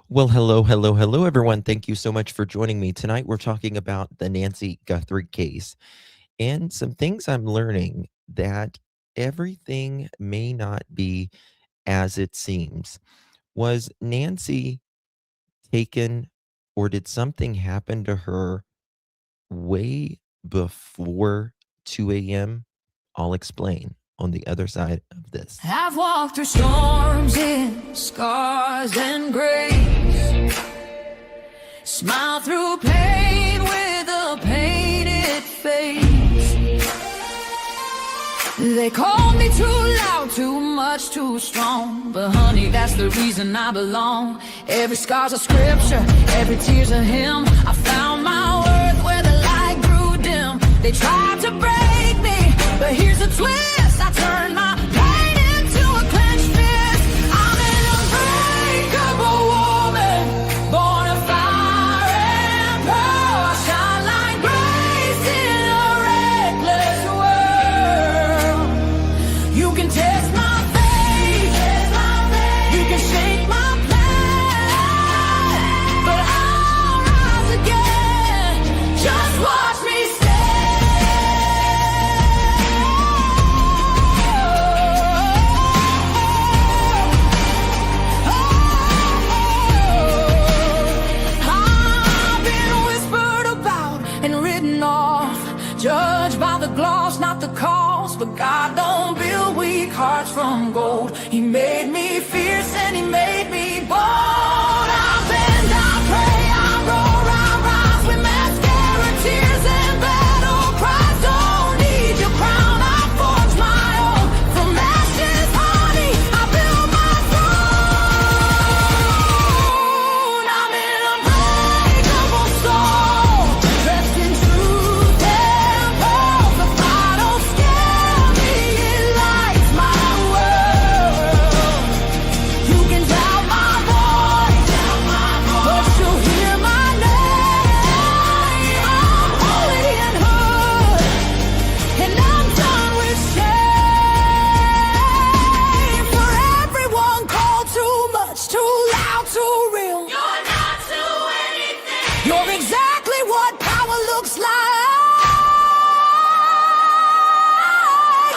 Well, hello, everyone. Thank you so much for joining me. Tonight, we're talking about the Nancy Guthrie case and some things I'm learning that everything may not be as it seems. Was Nancy taken, or did something happen to her way before 2 a.m.? I'll explain on the other side of this. I've walked through storms in scars and grace, smile through pain with a painted face. They called me too loud, too much, too strong, but honey, that's the reason I belong. Every scar's a scripture, every tear's a hymn. I found my worth where the light grew dim. They tried to break me, but here's a twist. I turned my pain into a clenched fist. I'm an unbreakable woman, born of fire and pearl. I shine like grace in a reckless world. You can test my faith, you can shake my plan, but I'll rise again. Just watch me stand. I've been whispered about and written off, judged by the gloss, not the cost. But God don't build weak hearts from gold. He made me fierce and he made me bold. I bend, I pray, I roar, I rise with mascara, tears and battle cries. Don't need your crown, I forge my own. From ashes, honey, I build my throne. I'm an unbreakable soul, dressed in truth and pearl. The fire don't scare me, it lights my world. You can doubt my voice, but you'll hear my name. I'm holy and hood, and I'm done with shame. For everyone called too much, too loud, too real. You're not to anything. You're exactly what power looks like.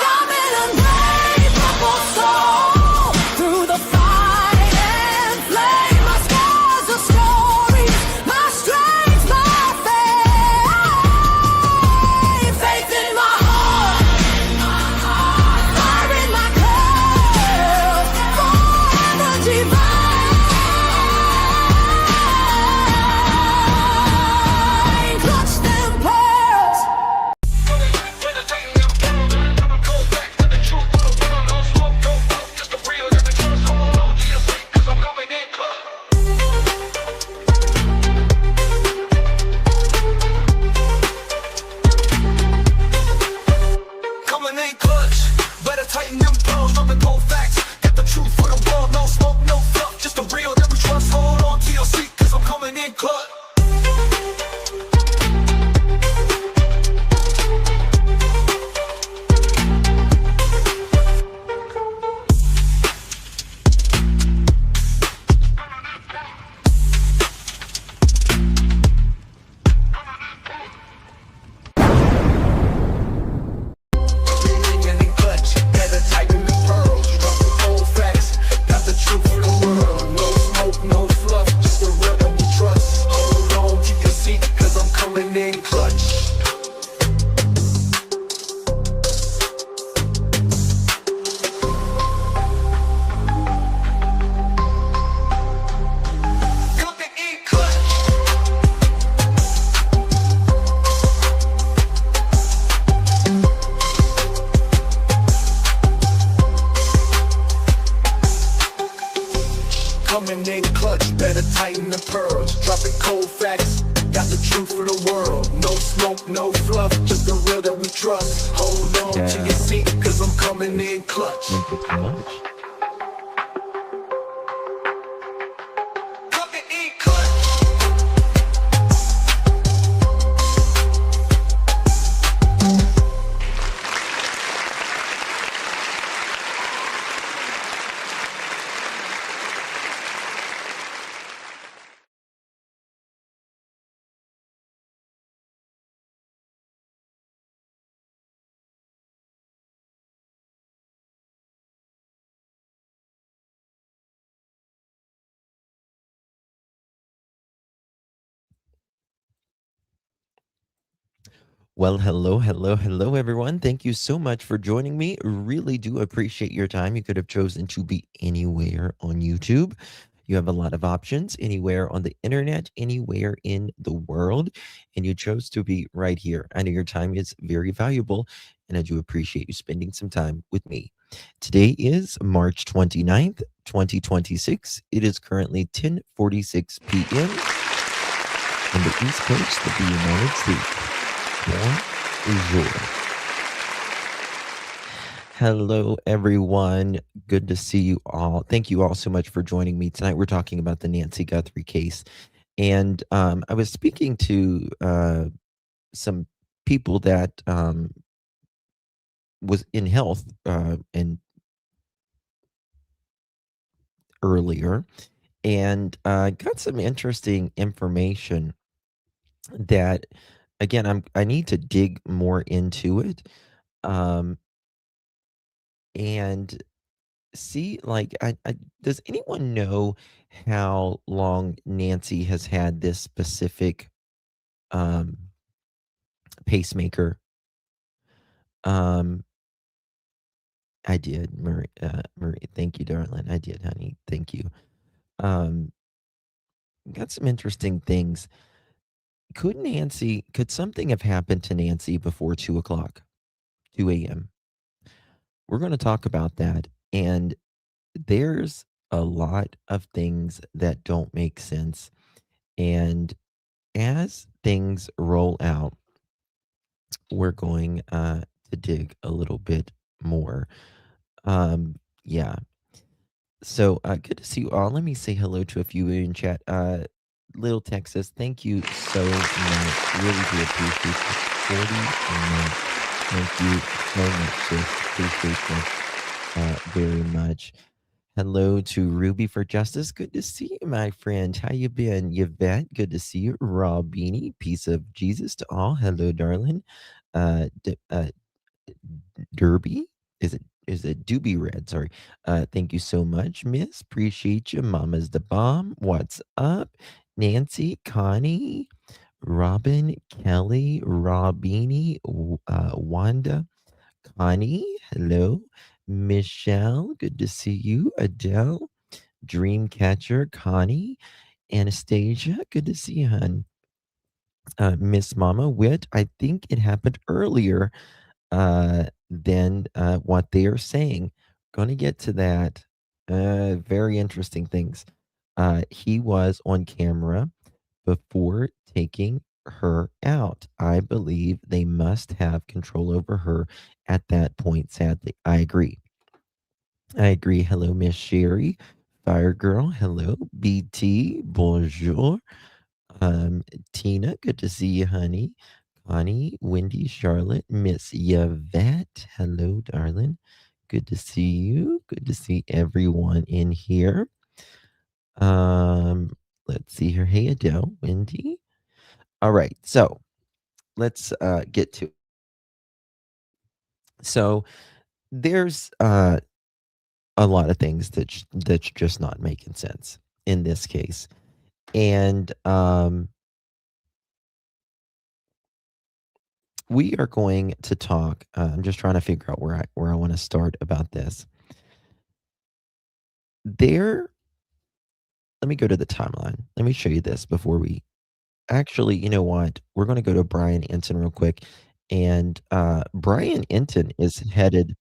I'm an unbreakable soul, through the fight and flame. My scars are stories, my strength, my faith. Faith in my heart, fire in my curls, forever divine. Clutch them pearls. Coming in clutch, better tighten them pearls, dropping cold facts. Got the truth for the world, no smoke, no fluff, just the real that we trust. Hold on to your seat, cause I'm coming in clutch. Coming in clutch, better tighten them pearls, dropping cold facts. Got the truth for the world, no smoke, no fluff, just the real that we trust. Hold on to your seat, cause I'm coming in clutch. Coming in clutch. Coming in clutch, better tighten the pearls, dropping cold facts. Got the truth for the world, no smoke, no fluff, just the real that we trust. Hold on to your seat, cause I'm coming in clutch. Thank you so much. Coming in clutch. Well, hello, hello, hello, everyone. Thank you so much for joining me. Really do appreciate your time. You could have chosen to be anywhere on YouTube. You have a lot of options anywhere on the internet, anywhere in the world, and you chose to be right here. I know your time is very valuable, and I do appreciate you spending some time with me. Today is March 29th, 2026. It is currently 10:46 p.m. on the East Coast of the United States. Bonjour. Hello, everyone. Good to see you all. Thank you all so much for joining me tonight. We're talking about the Nancy Guthrie case, and I was speaking to some people that was in health and earlier, and got some interesting information that, again, I need to dig more into it, um, and see, like, I does anyone know how long Nancy has had this specific, um, pacemaker? Um, I did, Marie, thank you, darling. I did, honey. Thank you. Um, got some interesting things. Could something have happened to Nancy before 2 o'clock, 2 a.m.? We're going to talk about that. And there's a lot of things that don't make sense. And as things roll out, we're going to dig a little bit more. Yeah. So good to see you all. Let me say hello to a few in chat. Little Texas, thank you so much. Really do appreciate the 40 months. Thank you so much, sis. Appreciate you very much. Hello to Ruby for Justice. Good to see you, my friend. How you been? Yvette, good to see you. Raw Beanie, peace of Jesus to all. Hello, darling. Derby? Is it Doobie Red? Sorry. Thank you so much, Miss. Appreciate you. Mama's the bomb. What's up? Nancy, Connie, Robin, Kelly, Robini, Wanda, Connie, hello. Michelle, good to see you. Adele, Dreamcatcher, Connie, Anastasia, good to see you, hun. Miss Mama Wit, I think it happened earlier than what they are saying. Going to get to that. Very interesting things. He was on camera before taking her out. I believe they must have control over her at that point, sadly. I agree. I agree. Hello, Miss Sherry. Fire Girl. Hello. BT. Bonjour. Um, Tina, good to see you, honey. Connie, Wendy, Charlotte, Miss Yvette. Hello, darling. Good to see you. Good to see everyone in here. Um, let's see here. Hey, Adele, Wendy. All right, so let's get to. So there's a lot of things that's just not making sense in this case, and we are going to talk. I'm just trying to figure out where I want to start about this. There, let me go to the timeline. Let me show you this before we actually. You know what? We're going to go to Brian Enton real quick, and Brian Enton is headed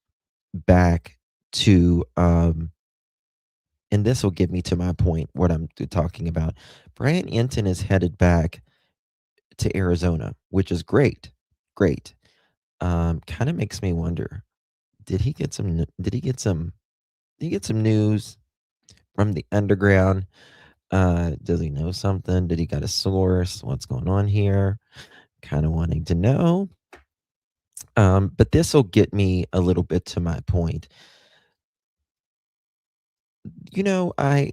back to. And this will get me to my point. What I'm talking about. Brian Enton is headed back to Arizona, which is great. Great. Kind of makes me wonder. Did he get some? Did he get some? Did he get some news from the underground? Does he know something? Did he got a source? What's going on here? Kind of wanting to know. But this will get me a little bit to my point. You know, I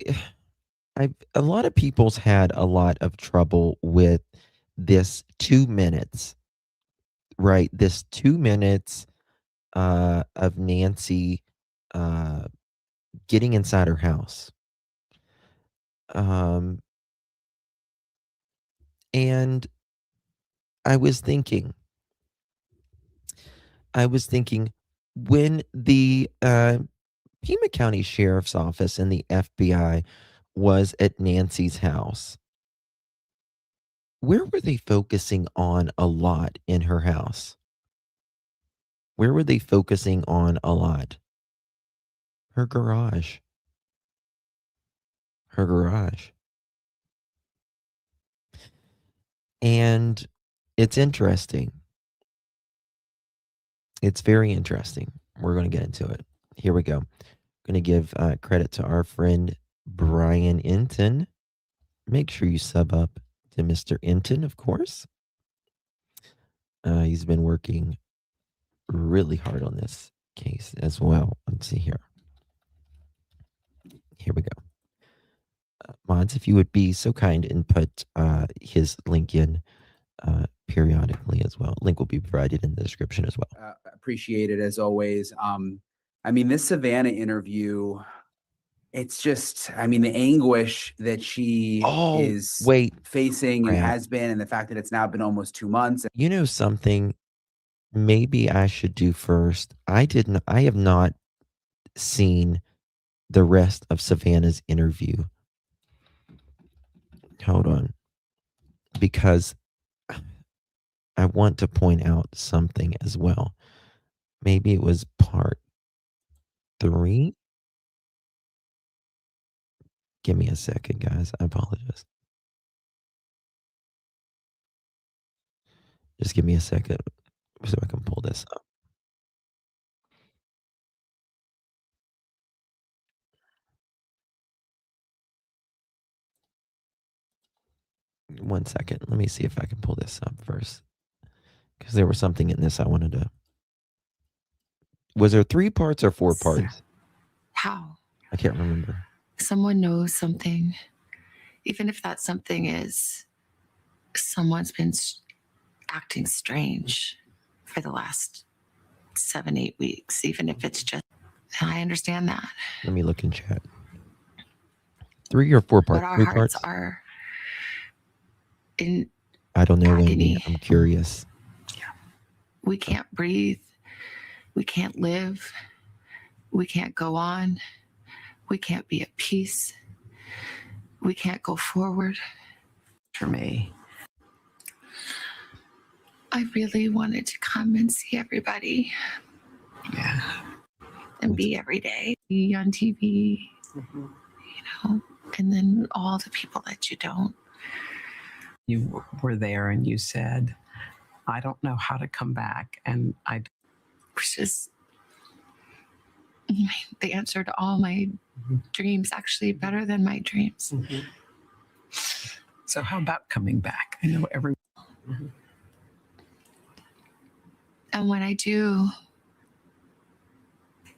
a lot of people's had a lot of trouble with this 2 minutes, right? This 2 minutes of Nancy uh, getting inside her house. Um, and I was thinking, I was thinking when the Pima County Sheriff's Office and the FBI was at Nancy's house, where were they focusing on a lot in her house? Where were they focusing on a lot? Her garage. Her garage. And it's interesting. It's very interesting. We're going to get into it. Here we go. Going to give credit to our friend Brian Inton. Make sure you sub up to Mr. Inton, of course. He's been working really hard on this case as well. Let's see here. Here we go. Mods, if you would be so kind and put his link in periodically as well. Link will be provided in the description as well. Appreciate it as always. I mean, this Savannah interview, it's just, I mean, the anguish that she is facing and has been, and the fact that it's now been almost 2 months. You know something maybe I should do first? I have not seen the rest of Savannah's interview. Hold on. Because I want to point out something as well. Maybe it was part 3. Give me a second, guys. I apologize. Just give me a second so I can pull this up. One second. Let me see if I can pull this up first. Because there was something in this I wanted to. Was there 3 parts or 4 parts? How? I can't remember. Someone knows something, even if that something is someone's been acting strange for the last 7-8 weeks, even if it's just, I understand that. Let me look in chat. 3 or 4 parts? But our 3 hearts parts? are in I don't know, agony. Amy. I'm curious. We can't breathe. We can't live. We can't go on. We can't be at peace. We can't go forward. For me, I really wanted to come and see everybody. Yeah. And be every day, be on TV, you know, and then all the people that you don't. You were there and you said, I don't know how to come back. And Which is the answer to all my dreams, actually better than my dreams. So how about coming back? I know everyone. And when I do,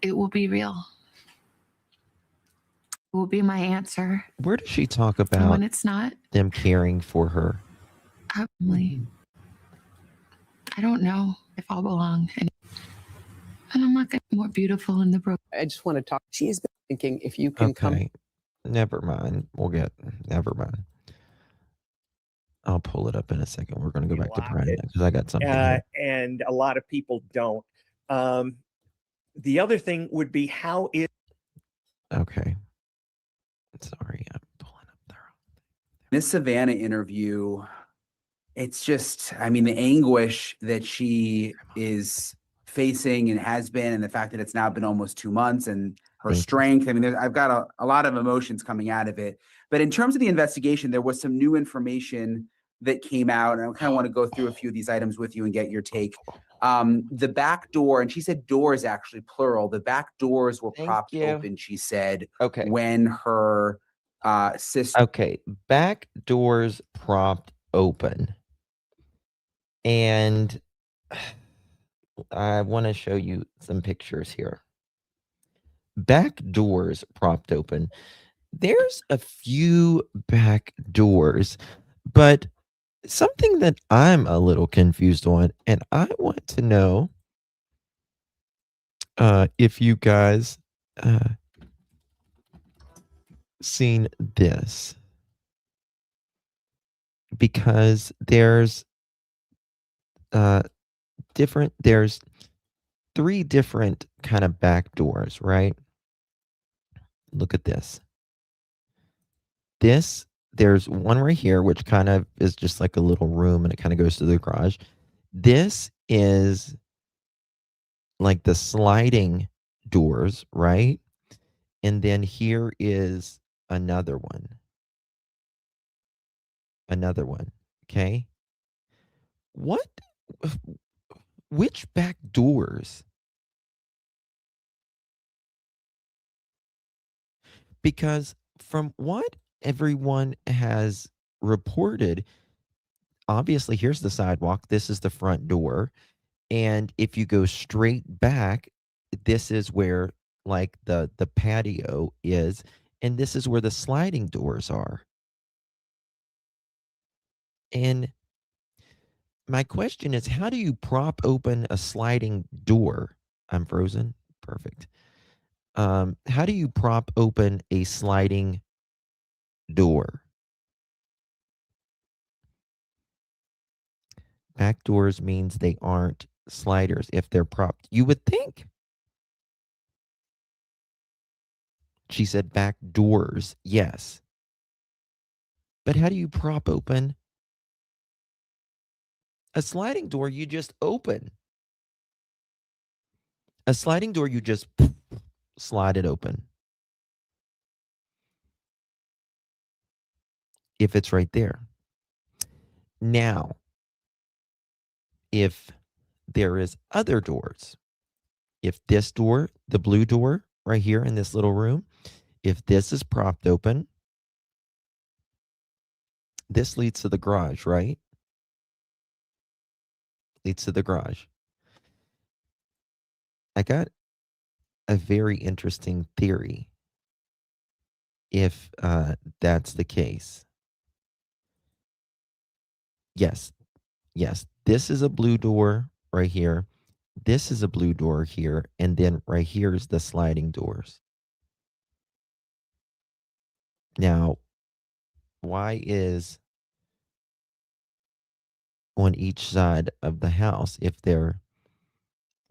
it will be real. It will be my answer. Where does she talk And about when it's not, them caring for her? probably. I don't know if I'll belong. And I'm not going to be more beautiful in the broken. I just want to talk. She has been thinking if you can come. Okay. Never mind. Never mind. I'll pull it up in a second. We're going to go back to Brian because I got something here. And a lot of people don't. The other thing would be how is. Okay. Sorry, I'm pulling up there. This Savannah interview, it's just, I mean, the anguish that she is facing and has been, and the fact that it's now been almost 2 months, and her strength. I mean, I've got a lot of emotions coming out of it. But in terms of the investigation, there was some new information that came out, and I kind of want to go through a few of these items with you and get your take. The back door, and she said doors, actually plural. The back doors were propped open, she said, when her sister. Okay, back doors propped open. And I want to show you some pictures here. Back doors propped open. There's a few back doors, but something that I'm a little confused on, and I want to know if you guys seen this, because there's 3 different kind of back doors, right? Look at this. There's one right here, which kind of is just like a little room and it kind of goes to the garage. This is like the sliding doors, right? And then here is another one. Another one. Okay. What? Which back doors? Because from what everyone has reported, obviously, here's the sidewalk. This is the front door. And if you go straight back, this is where like the patio is, and this is where the sliding doors are. And my question is, how do you prop open a sliding door? I'm frozen. Perfect. How do you prop open a sliding door? Back doors means they aren't sliders if they're propped. You would think. She said back doors. Yes. But how do you prop open a sliding door? You just open. A sliding door, you just slide it open. If it's right there. Now, if there is other doors, if this door, the blue door right here in this little room, if this is propped open, this leads to the garage, right? Leads to the garage. I got a very interesting theory if that's the case. Yes, yes, this is a blue door right here. This is a blue door here, and then right here is the sliding doors. Now, why is on each side of the house if they're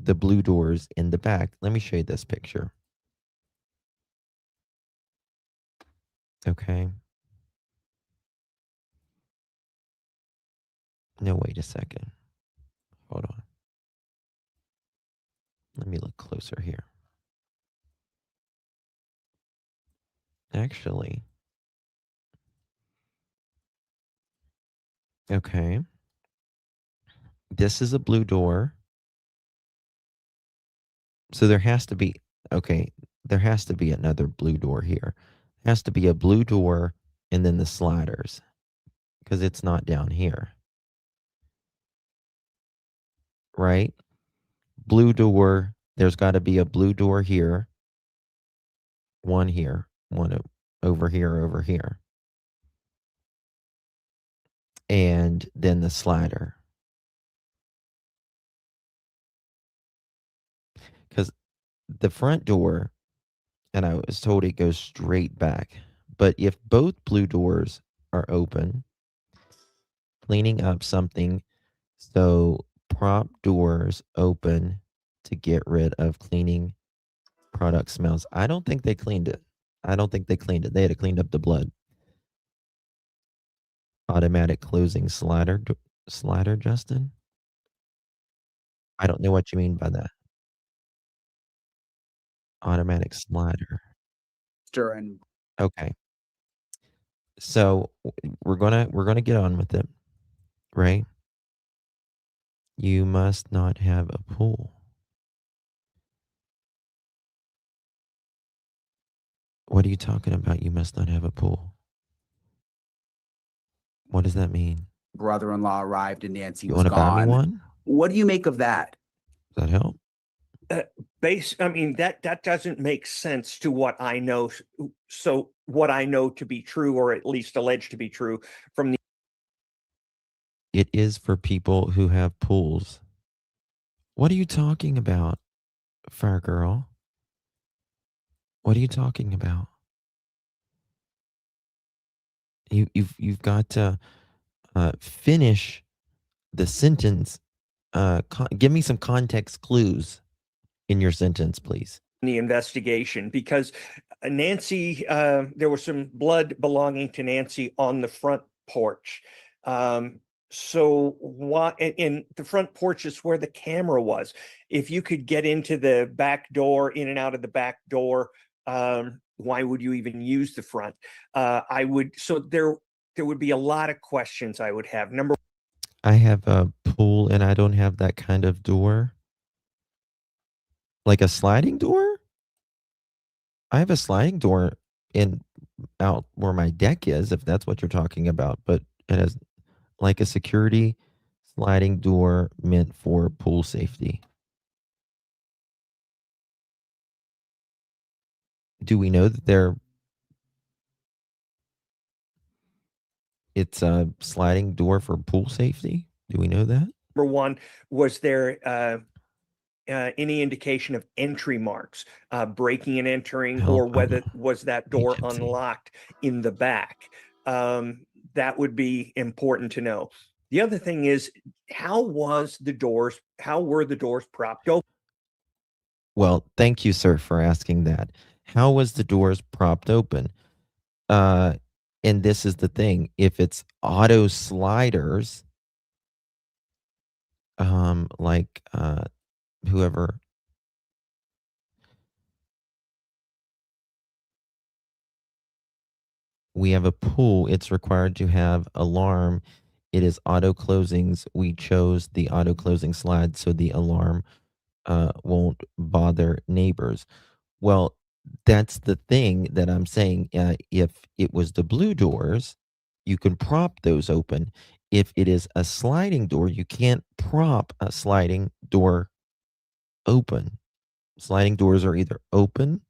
the blue doors in the back? Let me show you this picture. Okay. No, wait a second. Hold on. Let me look closer here. Actually, okay. This is a blue door. So there has to be, okay, there has to be another blue door here. There has to be a blue door and then the sliders because it's not down here. Right? Blue door, there's got to be a blue door here, one over here, and then the slider. Because the front door, and I was told it goes straight back. But if both blue doors are open, cleaning up something, so prop doors open to get rid of cleaning product smells. I don't think they cleaned it. I don't think they cleaned it. They had to clean up the blood. Automatic closing slider, Justin? I don't know what you mean by that. Automatic slider. And Okay. So we're gonna get on with it, right? You must not have a pool. What are you talking about? You must not have a pool. What does that mean? brother-in-law arrived and Nancy You was want to buy me gone. one? What do you make of that? Does that help? I mean, that doesn't make sense to what I know. So what I know to be true, or at least alleged to be true from the It is for people who have pools. What are you talking about, Fire Girl? What are you talking about? You've got to finish the sentence. Give me some context clues. in your sentence, please. The investigation, because Nancy, there was some blood belonging to Nancy on the front porch. So why in the front porch is where the camera was. If you could get into the back door, in and out of the back door, why would you even use the front? I would, so there would be a lot of questions I would have. Number I have a pool and I don't have that kind of door. Like a sliding door? I have a sliding door in out where my deck is, if that's what you're talking about, but it has like a security sliding door meant for pool safety. Do we know that it's a sliding door for pool safety? Do we know that? one, was there any indication of entry marks, breaking and entering, Well, or whether was that door agency. unlocked in the back? That would be important to know. The other thing is, how were the doors propped open? Well, thank you, sir, for asking that. How was the doors propped open? Uh, and this is the thing: if it's auto sliders, like whoever we have a pool, it's required to have alarm. It is auto closings. We chose the auto closing slide so the alarm won't bother neighbors. Well, that's the thing that I'm saying. If it was the blue doors, you can prop those open. If it is a sliding door, you can't prop a sliding door open. Sliding doors are either open,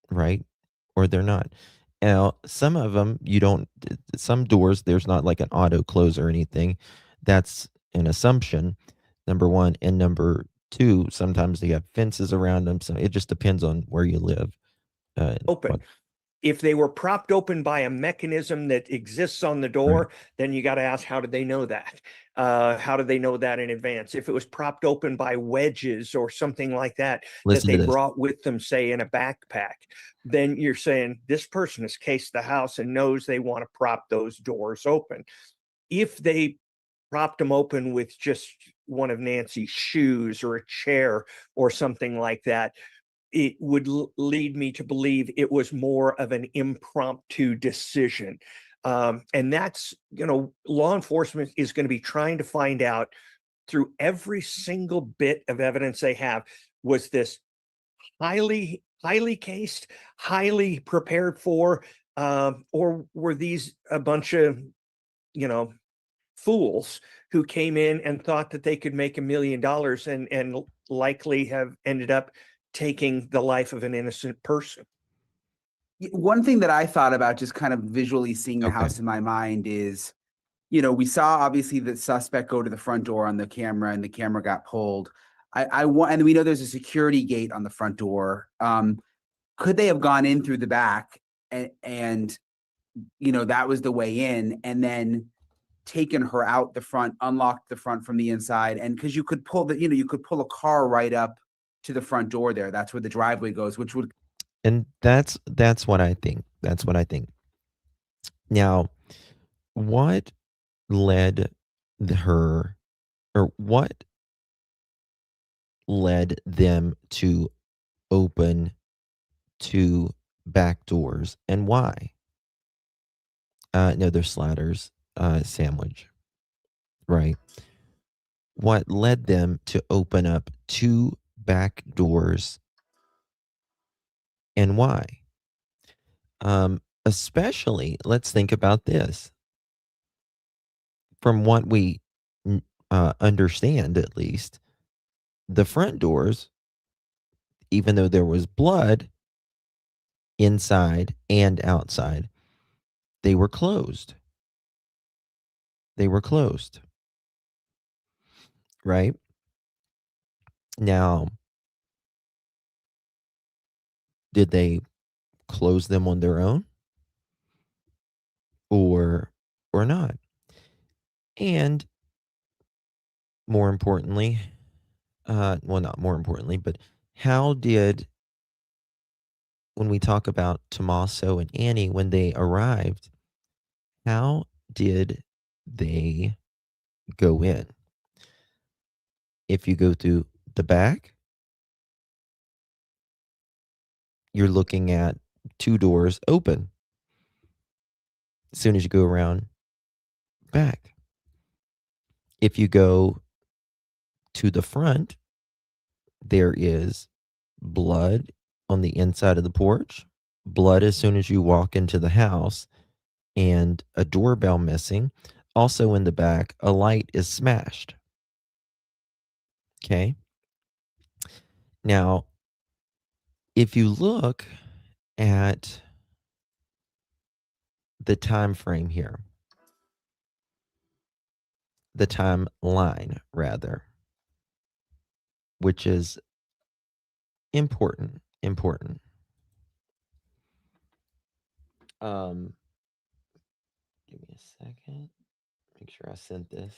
right, or they're not. Now, some of them you don't. Some doors there's not like an auto close or anything. That's an assumption. Number one, and number two, sometimes they have fences around them. So it just depends on where you live. Open. If they were propped open by a mechanism that exists on the door, then you got to ask, how did they know that? How did they know that in advance? If it was propped open by wedges or something like that, Listen that to they this. brought with them, say in a backpack, then you're saying this person has cased the house and knows they want to prop those doors open. If they propped them open with just one of Nancy's shoes or a chair or something like that, it would lead me to believe it was more of an impromptu decision. And that's, law enforcement is going to be trying to find out through every single bit of evidence they have, was this highly cased, highly prepared for, or were these a bunch of, fools who came in and thought that they could make $1 million and likely have ended up taking the life of an innocent person. One thing that I thought about, just kind of visually seeing the Okay. house in my mind, is, we saw obviously the suspect go to the front door on the camera and the camera got pulled. And we know there's a security gate on the front door. Could they have gone in through the back and that was the way in, and then taken her out the front, unlocked the front from the inside? And because you could pull you could pull a car right up to the front door there. That's where the driveway goes, which would. And that's what I think. That's what I think. Now, what led her, or what led them to open 2 back doors, and why? No, they're sliders, sandwich, right? What led them to open up 2 back doors, and why? Especially, let's think about this. From what we understand, at least, the front doors, even though there was blood inside and outside, they were closed. They were closed. Right? Now, did they close them on their own? Or not? And more importantly, well, not more importantly, but how did, when we talk about Tommaso and Annie, when they arrived, how did they go in? If you go through the back, you're looking at two doors open. As soon as you go around back, if you go to the front, there is blood on the inside of the porch, blood as soon as you walk into the house, and a doorbell missing. Also in the back, a light is smashed. Okay. Now, if you look at the time frame here, the timeline rather, which is important. Um, give me a second. Make sure I sent this.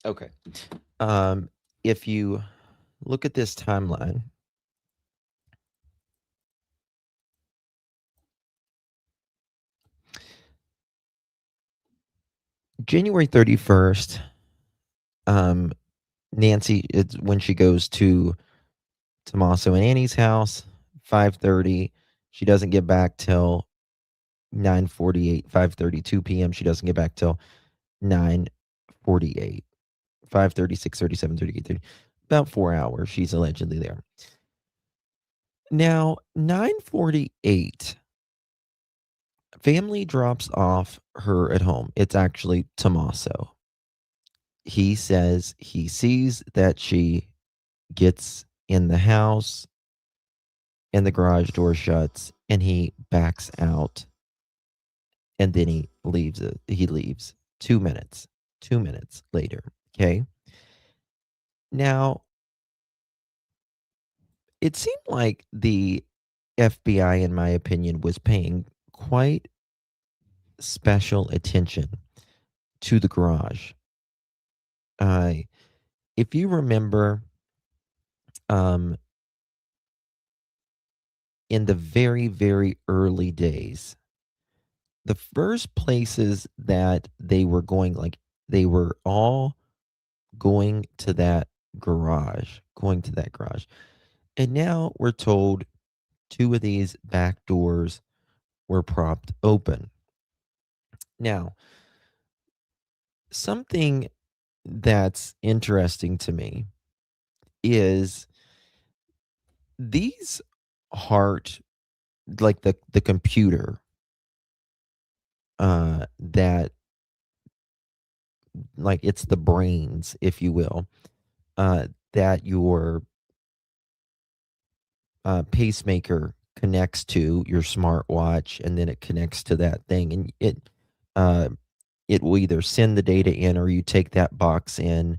Okay. If you look at this timeline, January 31st, Nancy, it's when she goes to Tommaso and Annie's house, 5:30. She doesn't get back till 9:48, 5:32 p.m. She doesn't get back till 9:48, 5:30, 6:30, 7:30, 8:30. About 4 hours she's allegedly there. Now, 9:48, family drops off her at home. It's actually Tommaso. He says he sees that she gets in the house and the garage door shuts and he backs out and then he leaves. 2 minutes. 2 minutes later. Okay. Now, it seemed like the FBI, in my opinion, was paying quite special attention to the garage. If you remember, um, in the very, very early days, the first places that they were going, like they were all going to that garage. And now we're told two of these back doors were propped open. Now, something that's interesting to me is these heart, like the computer that, like, it's the brains, if you will, that your pacemaker connects to your smartwatch, and then it connects to that thing, and uh, it will either send the data in or you take that box in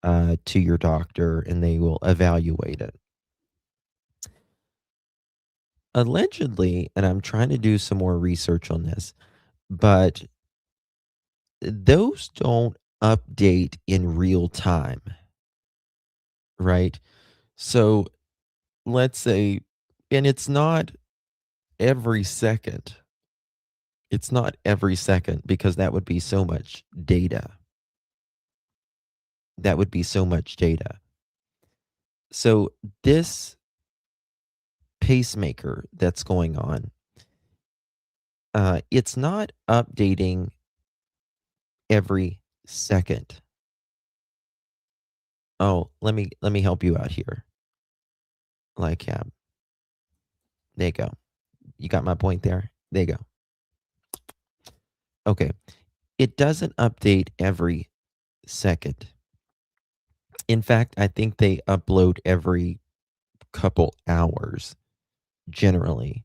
to your doctor and they will evaluate it. Allegedly, and I'm trying to do some more research on this, but those don't update in real time, right? So let's say, and it's not every second. It's not every second because that would be so much data. That would be so much data. So this pacemaker that's going on, it's not updating every second. Oh, let me help you out here. Like, yeah, there you go. You got my point there. There you go. Okay, it doesn't update every second. In fact, I think they upload every couple hours. Generally,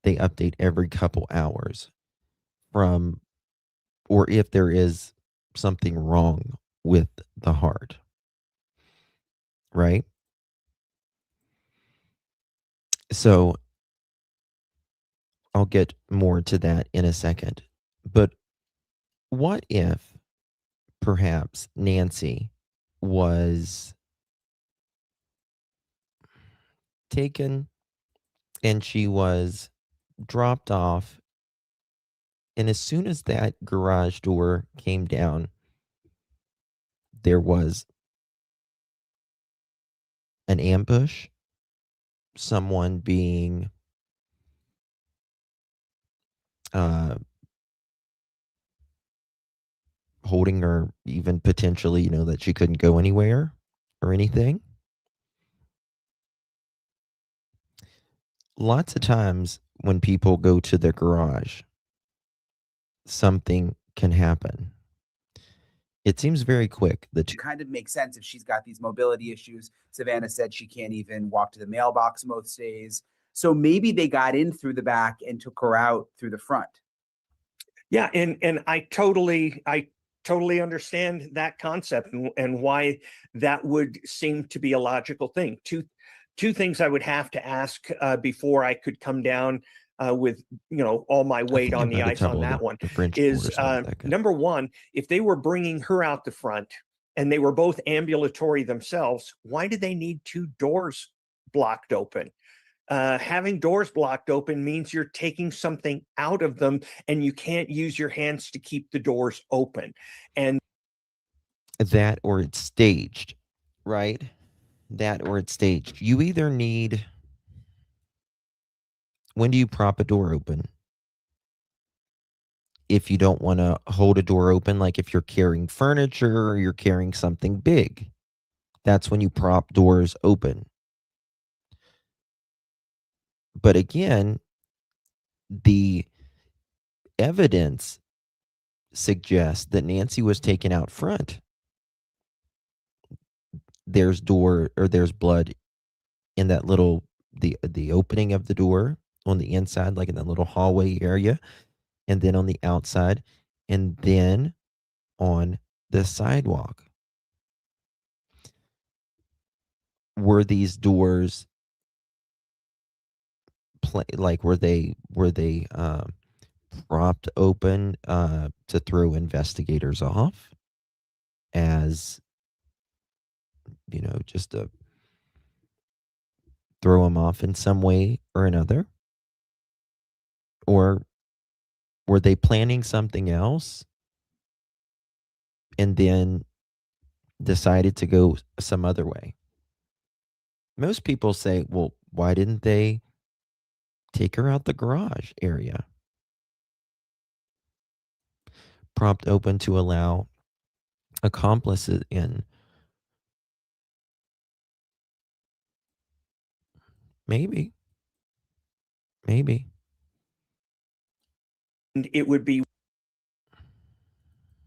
they update every couple hours from, or if there is something wrong with the heart, right? So I'll get more to that in a second. But What if perhaps Nancy was taken and she was dropped off, and as soon as that garage door came down, there was an ambush, someone being uh, holding her, even potentially, that she couldn't go anywhere or anything. Lots of times when people go to their garage, something can happen. It seems very quick. It kind of makes sense if she's got these mobility issues. Savannah said she can't even walk to the mailbox most days. So maybe they got in through the back and took her out through the front. Yeah, and I totally understand that concept and why that would seem to be a logical thing. Two things I would have to ask before I could come down with all my weight on the ice on that one is number one, if they were bringing her out the front and they were both ambulatory themselves, why do they need two doors blocked open? Having doors blocked open means you're taking something out of them and you can't use your hands to keep the doors open. And that, or it's staged, right? That, or it's staged. You either need, when do you prop a door open? If you don't want to hold a door open, like if you're carrying furniture or you're carrying something big, that's when you prop doors open. But again, the evidence suggests that Nancy was taken out front. There's blood in that little the opening of the door on the inside, like in that little hallway area, and then on the outside, and then on the sidewalk. Were these doors were they propped open to throw investigators off, as just to throw them off in some way or another? Or were they planning something else and then decided to go some other way? Most people say, well, why didn't they take her out the garage area? Propped open to allow accomplices in. Maybe. it would be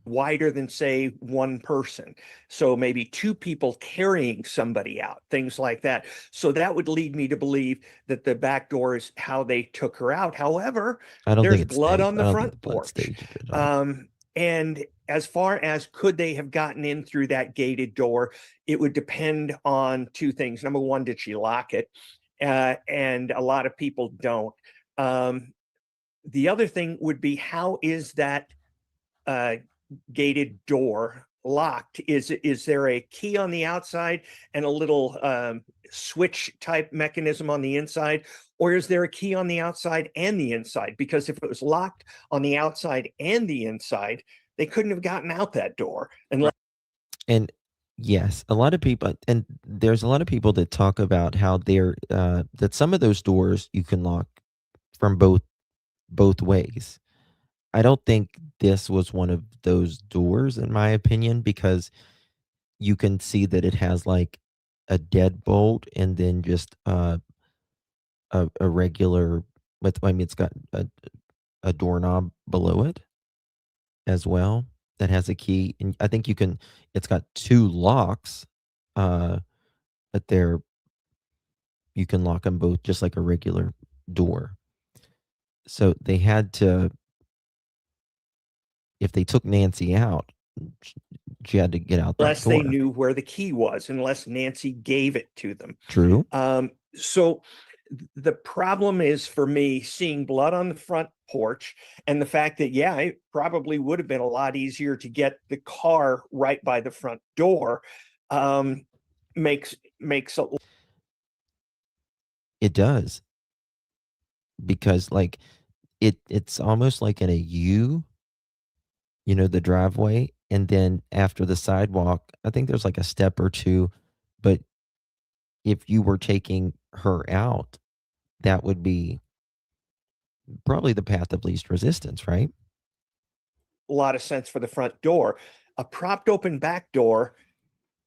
wider than, say, one person. So maybe two people carrying somebody out, things like that. So that would lead me to believe that the back door is how they took her out. However, I don't there's think it's blood staged. on the I don't front think the blood's porch. staged at all. And as far as could they have gotten in through that gated door, it would depend on two things. Number one, did she lock it? And a lot of people don't. The other thing would be, how is that gated door locked? Is there a key on the outside and a little switch type mechanism on the inside, or is there a key on the outside and the inside? Because if it was locked on the outside and the inside, they couldn't have gotten out that door unless. And yes, a lot of people, and there's a lot of people that talk about how that some of those doors you can lock from both ways. I don't think this was one of those doors, in my opinion, because you can see that it has like a deadbolt and then just a regular it's got a doorknob below it as well that has a key, and I think it's got two locks, but you can lock them both just like a regular door. So they had to, if they took Nancy out, she had to get out that unless door. they knew where the key was, unless Nancy gave it to them. True. So The problem is for me seeing blood on the front porch and the fact that, yeah, it probably would have been a lot easier to get the car right by the front door. Makes a It does, because like it's almost like in a U, the driveway, and then after the sidewalk, I think there's like a step or two, but if you were taking her out, that would be probably the path of least resistance, right? lot of sense for the front door. A propped open back door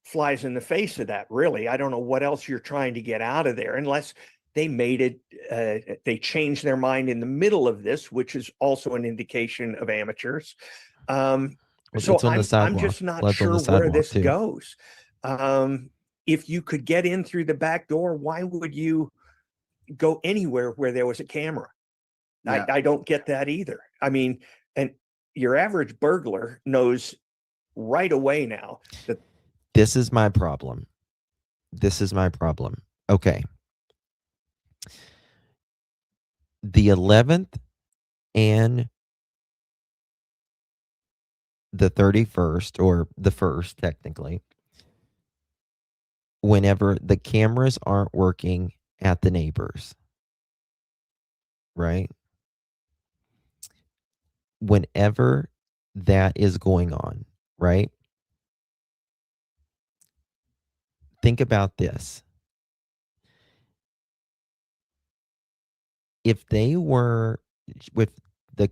flies in the face of that, really. I don't know what else you're trying to get out of there, unless they made it, they changed their mind in the middle of this, which is also an indication of amateurs. Well, So it's on the I'm sidewalk. just not Blood's on sure the where sidewalk this too. goes. If you could get in through the back door, why would you go anywhere where there was a camera? Yeah. I don't get that either. I mean, and your average burglar knows right away now that This is my problem. This is my problem. Okay. The 11th and the 31st, or the 1st, technically, whenever the cameras aren't working at the neighbors, right? Whenever that is going on, right? Think about this. If the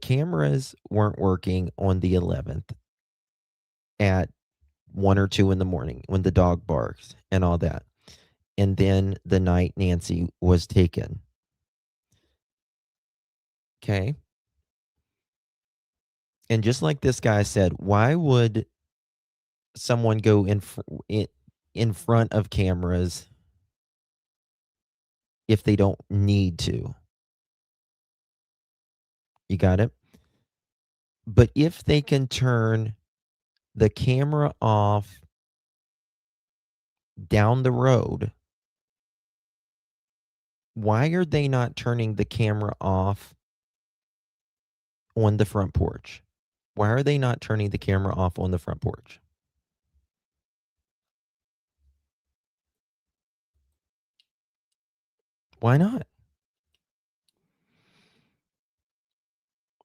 cameras weren't working on the 11th at 1 or 2 in the morning when the dog barks and all that, and then the night Nancy was taken. Okay. And just like this guy said, why would someone go in front of cameras if they don't need to? You got it? But if they can turn the camera off down the road, why are they not turning the camera off on the front porch? Why are they not turning the camera off on the front porch? Why not?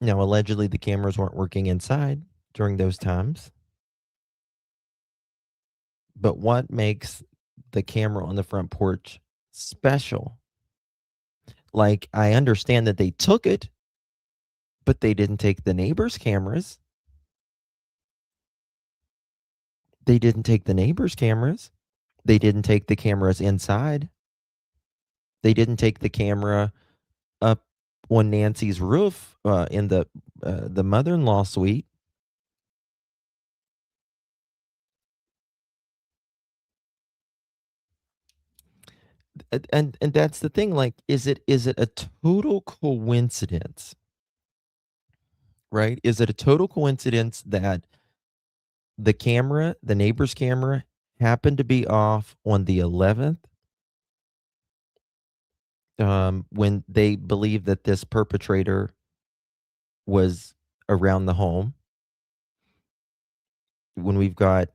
Now, allegedly, the cameras weren't working inside during those times. But what makes the camera on the front porch special? Like, I understand that they took it, but they didn't take the neighbor's cameras. They didn't take the neighbor's cameras. They didn't take the cameras inside. They didn't take the camera up on Nancy's roof in the mother-in-law suite. And that's the thing. Like, is it a total coincidence? Right? Is it a total coincidence that the neighbor's camera, happened to be off on the 11th, when they believe that this perpetrator was around the home, when we've got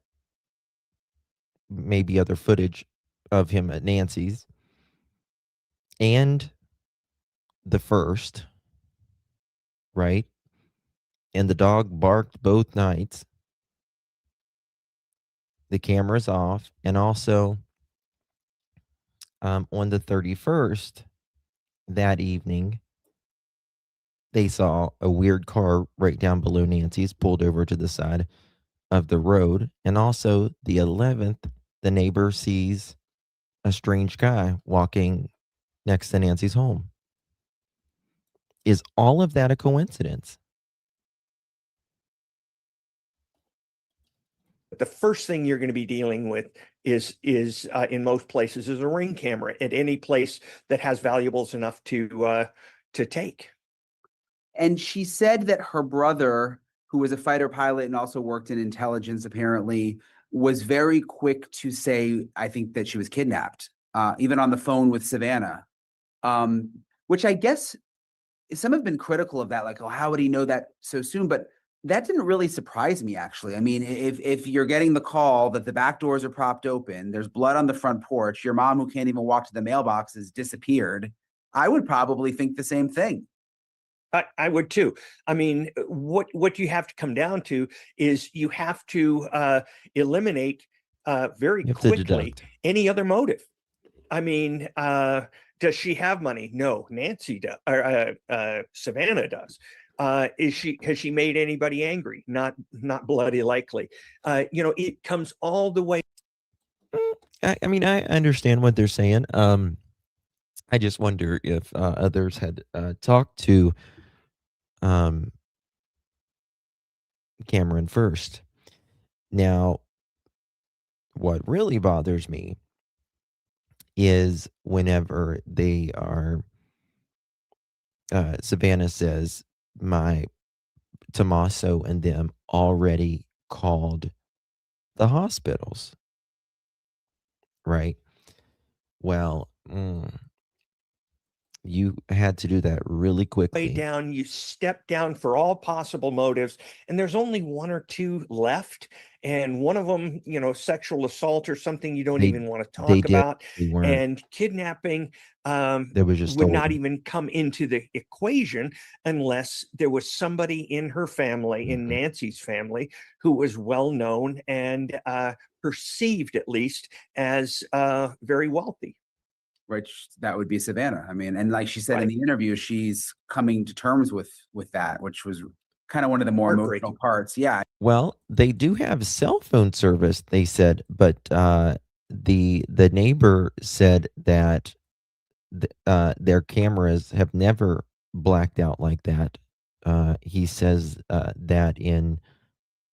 maybe other footage of him at Nancy's, and the 1st, right? And the dog barked both nights. The camera's off. And also, on the 31st, that evening, they saw a weird car right down below Nancy's pulled over to the side of the road. And also, the 11th, the neighbor sees a strange guy walking next to Nancy's home. Is all of that a coincidence? the first thing you're going to be dealing with is in most places is a ring camera at any place that has valuables enough to take. And she said that her brother, who was a fighter pilot and also worked in intelligence, apparently was very quick to say, I think that she was kidnapped, even on the phone with Savannah. which I guess some have been critical of that, like, oh, how would he know that so soon? But that didn't really surprise me, actually. I mean, if you're getting the call that the back doors are propped open, there's blood on the front porch, your mom, who can't even walk to the mailbox, has disappeared, I would probably think the same thing. I would too. I mean, what you have to come down to is you have to eliminate very You have to quickly deduct. any other motive. I mean, does she have money? No, Nancy does, or Savannah does. Has she made anybody angry? Not bloody likely. It comes all the way. I mean, I understand what they're saying. I just wonder if others had talked to um, Cameron first. Now, what really bothers me is whenever they are, Savannah says, my Tommaso and them already called the hospitals, right? Well, you had to do that really Way quickly. down, you step down for all possible motives, and there's only one or two left, and one of them, sexual assault or something you don't They even want to they talk did. about, They weren't. and kidnapping That was just would not stolen. even come into the equation unless there was somebody in her family, in Mhm. Nancy's family, who was well known and perceived, at least, as very wealthy. Which that would be Savannah. I mean, and like she said in Right. the interview, she's coming to terms with that, which was kind of one of the more emotional Heartbreaking. parts. Yeah. Well, they do have cell phone service, they said, but the neighbor said that their cameras have never blacked out like that. He says that in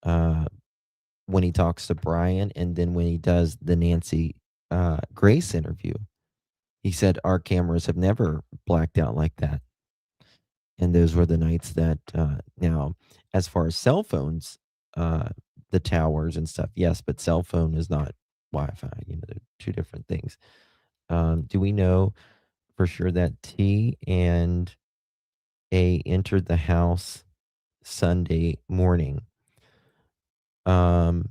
when he talks to Brian, and then when he does the Nancy Grace interview, he said our cameras have never blacked out like that. And those were the nights that now, as far as cell phones, the towers and stuff, yes, but cell phone is not Wi-Fi. They're two different things. Do we know for sure that T and A entered the house Sunday morning? No,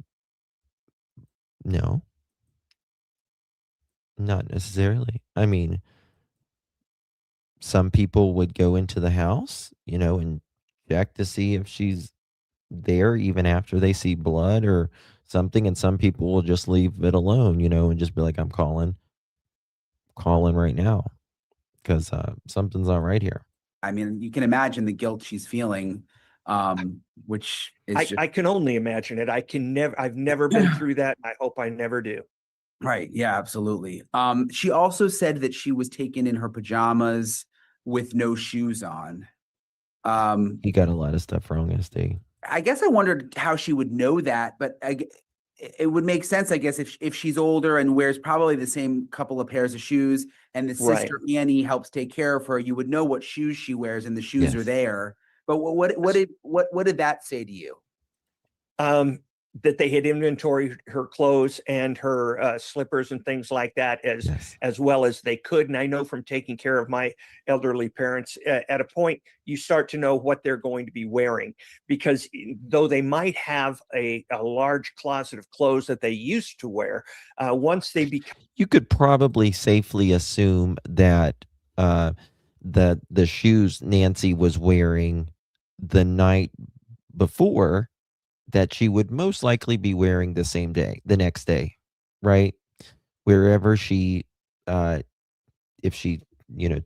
not necessarily. I mean, some people would go into the house, and check to see if she's there even after they see blood or something, and some people will just leave it alone, and just be like, I'm calling right now because something's not right here. I mean, you can imagine the guilt she's feeling, which is just I can only imagine it. I've never been through that. I hope I never do. right. Yeah, absolutely. She also said that she was taken in her pajamas with no shoes on. He got a lot of stuff wrong as they. I guess I wondered how she would know that, but it would make sense, I guess, if she's older and wears probably the same couple of pairs of shoes, and the Right. sister Annie helps take care of her, you would know what shoes she wears, and the shoes are Yes. there. But what did that say to you? That they had inventoried her clothes and her slippers and things like that Yes. as well as they could. And I know from taking care of my elderly parents, at a point you start to know what they're going to be wearing, because though they might have a large closet of clothes that they used to wear, once they become You could probably safely assume that the shoes Nancy was wearing the night before, that she would most likely be wearing the next day, right? Wherever she, uh, if she,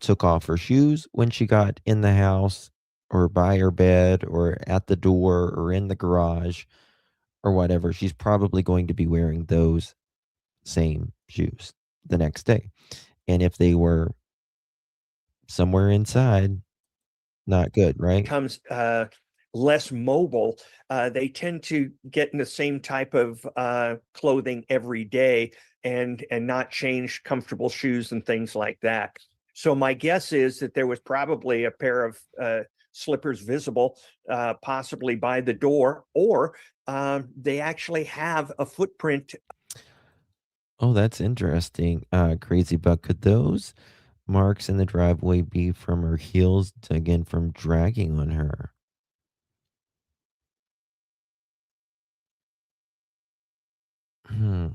took off her shoes when she got in the house or by her bed or at the door or in the garage or whatever, she's probably going to be wearing those same shoes the next day. And if they were somewhere inside, not good, right? becomes less mobile, they tend to get in the same type of clothing every day and not change comfortable shoes and things like that. So my guess is that there was probably a pair of slippers visible, possibly by the door, or they actually have a footprint. Oh, that's interesting. Crazy Buck, could those marks in the driveway be from her heels to, again, from dragging on her? Hmm.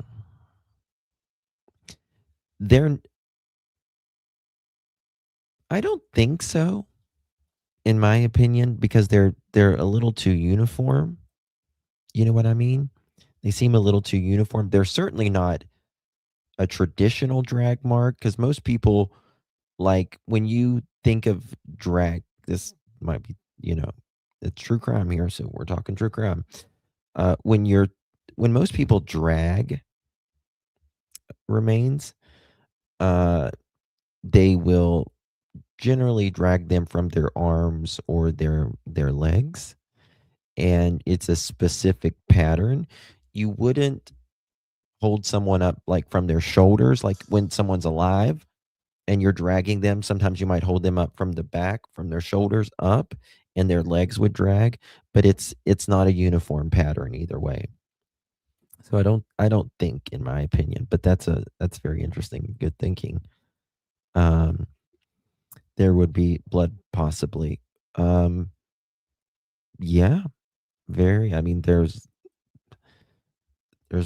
They're I don't think so, in my opinion, because they're a little too uniform. You know what I mean? They seem a little too uniform. They're certainly not a traditional drag mark because most people, like, when you think of drag, this might be, it's true crime here, so we're talking true crime. When most people drag remains, uh, they will generally drag them from their arms or their legs, and it's a specific pattern. You wouldn't hold someone up like from their shoulders, like when someone's alive and you're dragging them. Sometimes you might hold them up from the back, from their shoulders up, and their legs would drag. But it's not a uniform pattern either way. So I don't think, in my opinion, but that's very interesting. Good thinking. Um, there would be blood possibly. Um, yeah, very. I mean, there's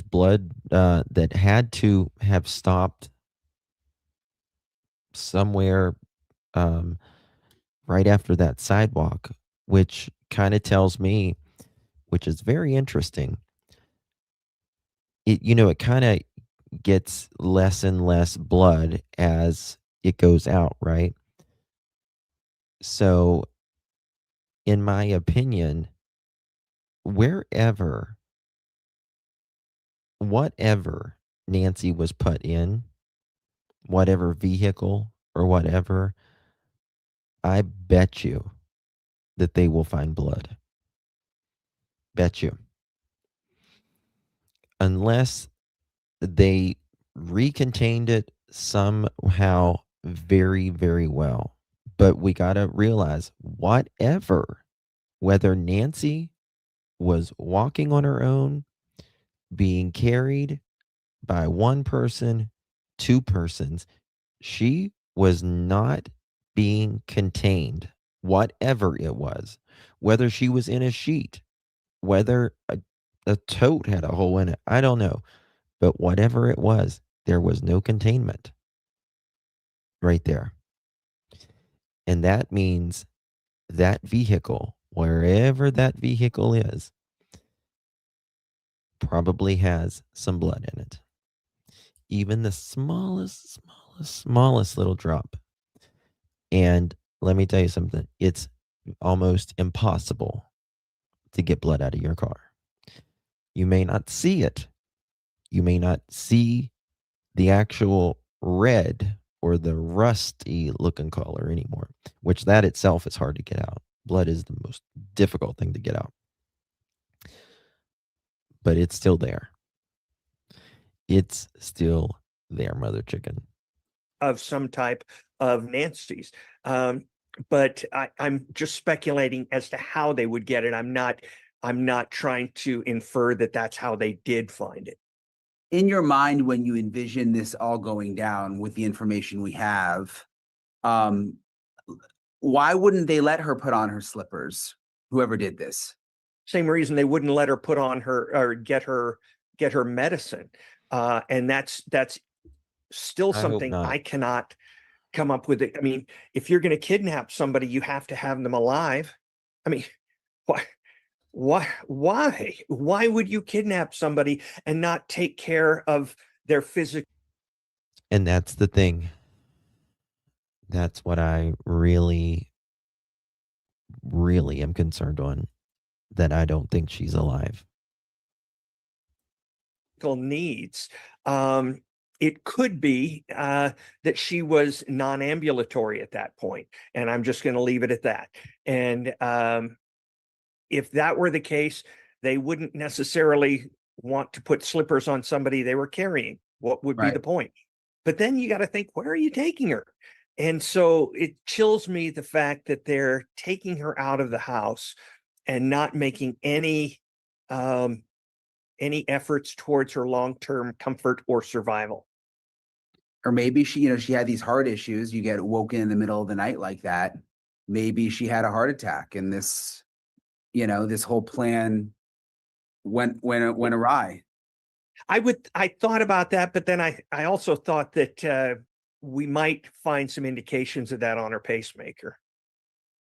blood that had to have stopped somewhere um, right after that sidewalk, which kind of tells me, which is very interesting. It kind of gets less and less blood as it goes out, right? So, in my opinion, wherever, whatever Nancy was put in, whatever vehicle or whatever, I bet you that they will find blood. Bet you. Unless they recontained it somehow very, very well. But we got to realize, whether Nancy was walking on her own, being carried by one person, two persons, she was not being contained, whatever it was, whether she was in a sheet, whether a tote had a hole in it. I don't know. But whatever it was, there was no containment right there. And that means that vehicle, wherever that vehicle is, probably has some blood in it. Even the smallest little drop. And let me tell you something, it's almost impossible to get blood out of your car. You may not see it. You may not see the actual red or the rusty looking color anymore, which that itself is hard to get out. Blood is the most difficult thing to get out, but it's still there. It's still there, mother chicken. Of some type of Nancy's. But I'm just speculating as to how they would get it. I'm not trying to infer that that's how they did find it. In your mind, when you envision this all going down with the information we have, why wouldn't they let her put on her slippers? Whoever did this. Same reason they wouldn't let her put on her or get her medicine. And that's still I hope something not. I cannot come up with. It. I mean, if you're going to kidnap somebody, you have to have them alive. I mean, why would you kidnap somebody and not take care of their physical? And that's the thing. That's what I really, really am concerned on, that I don't think she's alive. Needs. It could be that she was non-ambulatory at that point, and I'm just going to leave it at that. And if that were the case, they wouldn't necessarily want to put slippers on somebody they were carrying. What would be the point? But then you got to think, where are you taking her? And so it chills me the fact that they're taking her out of the house and not making any efforts towards her long-term comfort or survival. Or maybe she, she had these heart issues. You get woken in the middle of the night like that. Maybe she had a heart attack and this, this whole plan went awry. I thought about that, but then I also thought that we might find some indications of that on her pacemaker.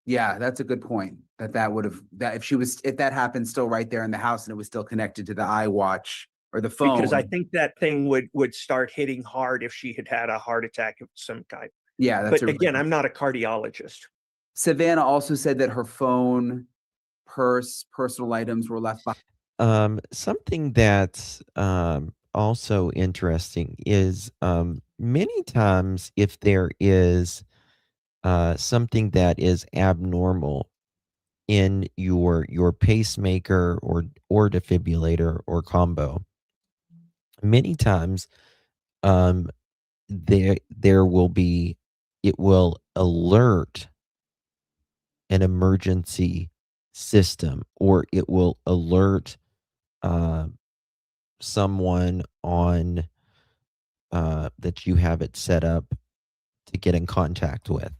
Yeah, that's a good point. That if that happened still right there in the house and it was still connected to the iWatch or the phone. Because I think that thing would start hitting hard if she had a heart attack of some type. Yeah, that's but again, I'm not a cardiologist. Savannah also said that her phone, purse, personal items were left behind. Something that's also interesting is many times if there is something that is abnormal in your pacemaker or defibrillator or combo, many times there will be, it will alert an emergency system, or it will alert someone on that you have it set up to get in contact with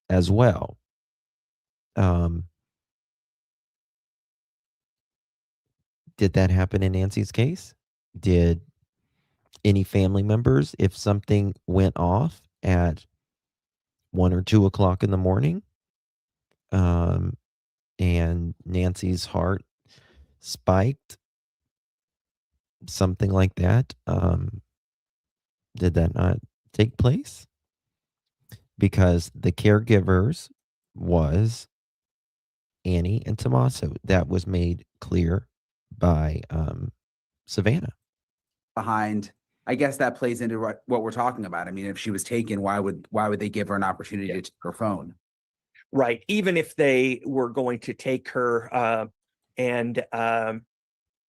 as well. Did that happen in Nancy's case? Did any family members, if something went off at 1 or 2 o'clock in the morning, and Nancy's heart spiked, something like that, did that not take place? Because the caregivers was Annie and Tommaso. That was made clear by Savannah. Behind. I guess that plays into what we're talking about. I mean, if she was taken, why would they give her an opportunity to take her phone? Right. Even if they were going to take her and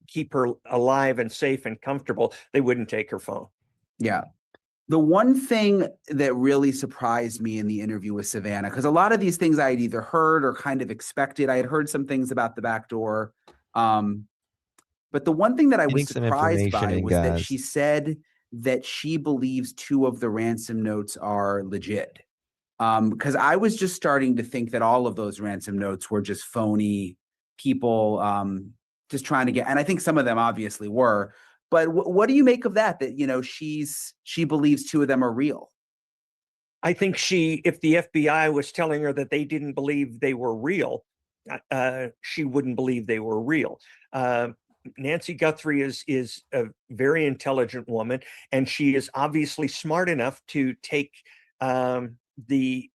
keep her alive and safe and comfortable, they wouldn't take her phone. Yeah. The one thing that really surprised me in the interview with Savannah, because a lot of these things I had either heard or kind of expected. I had heard some things about the back door. But the one thing that I was surprised by was that she said that she believes 2 of the ransom notes are legit. Because I was just starting to think that all of those ransom notes were just phony people just trying to get, and I think some of them obviously were. But what do you make of that? That she believes 2 of them are real. I think if the FBI was telling her that they didn't believe they were real, she wouldn't believe they were real. Nancy Guthrie is a very intelligent woman, and she is obviously smart enough to take the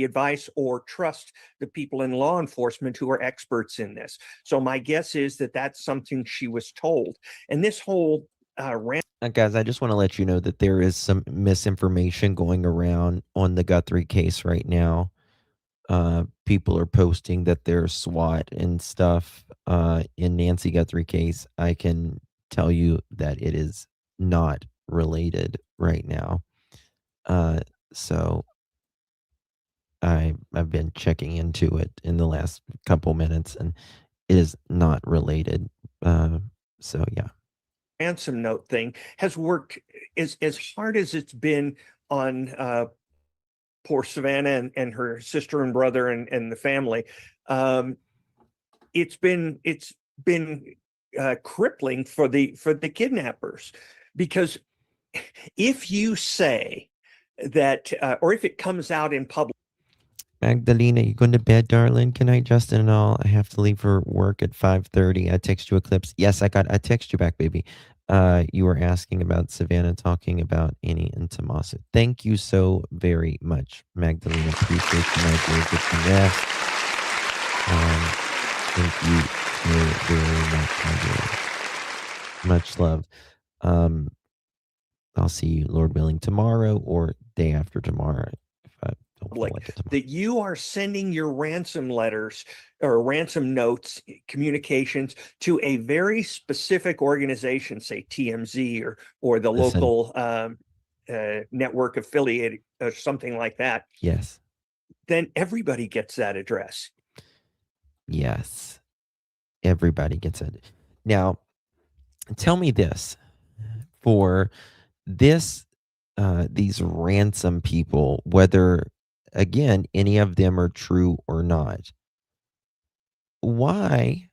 advice or trust the people in law enforcement who are experts in this. So my guess is that that's something she was told. And this whole guys, I just want to let you know that there is some misinformation going around on the Guthrie case right now. People are posting that there's SWAT and stuff in Nancy Guthrie case. I can tell you that it is not related right now. So I've been checking into it in the last couple minutes, and it is not related. So yeah. Ransom note thing has worked as hard as it's been on poor Savannah and her sister and brother and the family. It's been crippling for the kidnappers, because if you say that or if it comes out in public. Magdalena, you going to bed, darling? Good night, Justin and all. I have to leave for work at 5:30. I text you a clips. Yes, I text you back, baby. You were asking about Savannah talking about Annie and Tommaso. Thank you so very much, Magdalena. Appreciate you, my dear. Get some rest. Thank you very, very much, my dear. Much love. I'll see you, Lord willing, tomorrow or day after tomorrow. That you are sending your ransom letters or ransom notes, communications to a very specific organization, say TMZ or the local network affiliate or something like that. Yes. Then everybody gets that address. Yes. Everybody gets it. Now, tell me this. For this these ransom people, whether, again, any of them are true or not. Why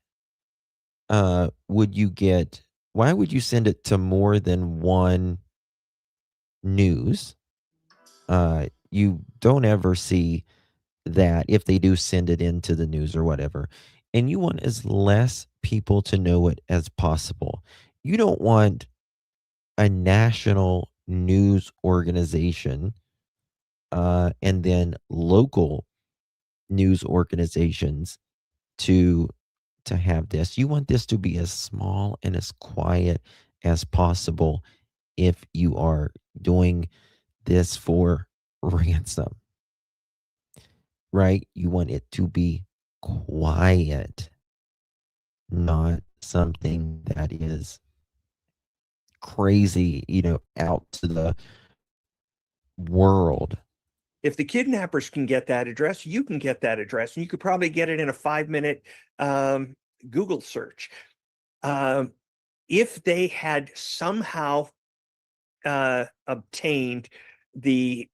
would you get? Why would you send it to more than one news? You don't ever see that if they do send it into the news or whatever, and you want as less people to know it as possible. You don't want a national news organization and then local news organizations to have this. You want this to be as small and as quiet as possible if you are doing this for ransom, right? You want it to be quiet, not something that is crazy, out to the world. If the kidnappers can get that address, you can get that address, and you could probably get it in a 5-minute Google search. If they had somehow obtained the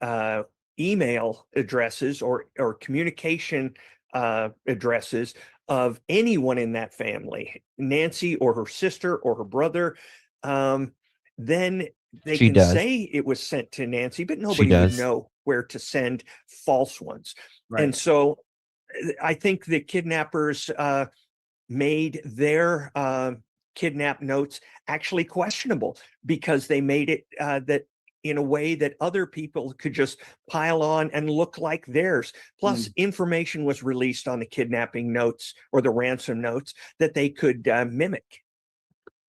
email addresses or communication addresses of anyone in that family, Nancy or her sister or her brother, then they She can does. say it was sent to Nancy, but She nobody would does. know where to send false ones. Right. And so I think the kidnappers made their kidnap notes actually questionable, because they made it that in a way that other people could just pile on and look like theirs. Plus, information was released on the kidnapping notes or the ransom notes that they could mimic.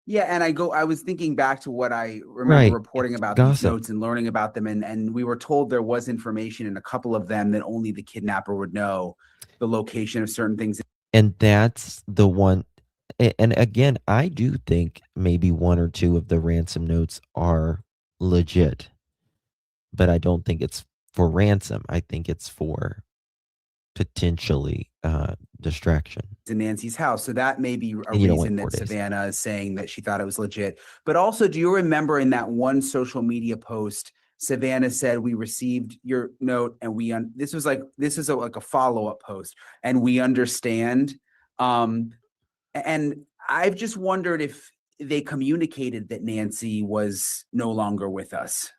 Yeah, and I was thinking back to what I remember Right. reporting about these Gossip. notes and learning about them, and we were told there was information in a couple of them that only the kidnapper would know the location of certain things. And that's the one. And again, I do think maybe one or two of the ransom notes are legit, but I don't think it's for ransom. I think it's for potentially distraction. In Nancy's house. So that may be a And you don't reason want that 4 days. Savannah is saying that she thought it was legit. But also, do you remember in that one social media post, Savannah said, "We received your note and this is like a follow-up post, and we understand." And I've just wondered if they communicated that Nancy was no longer with us.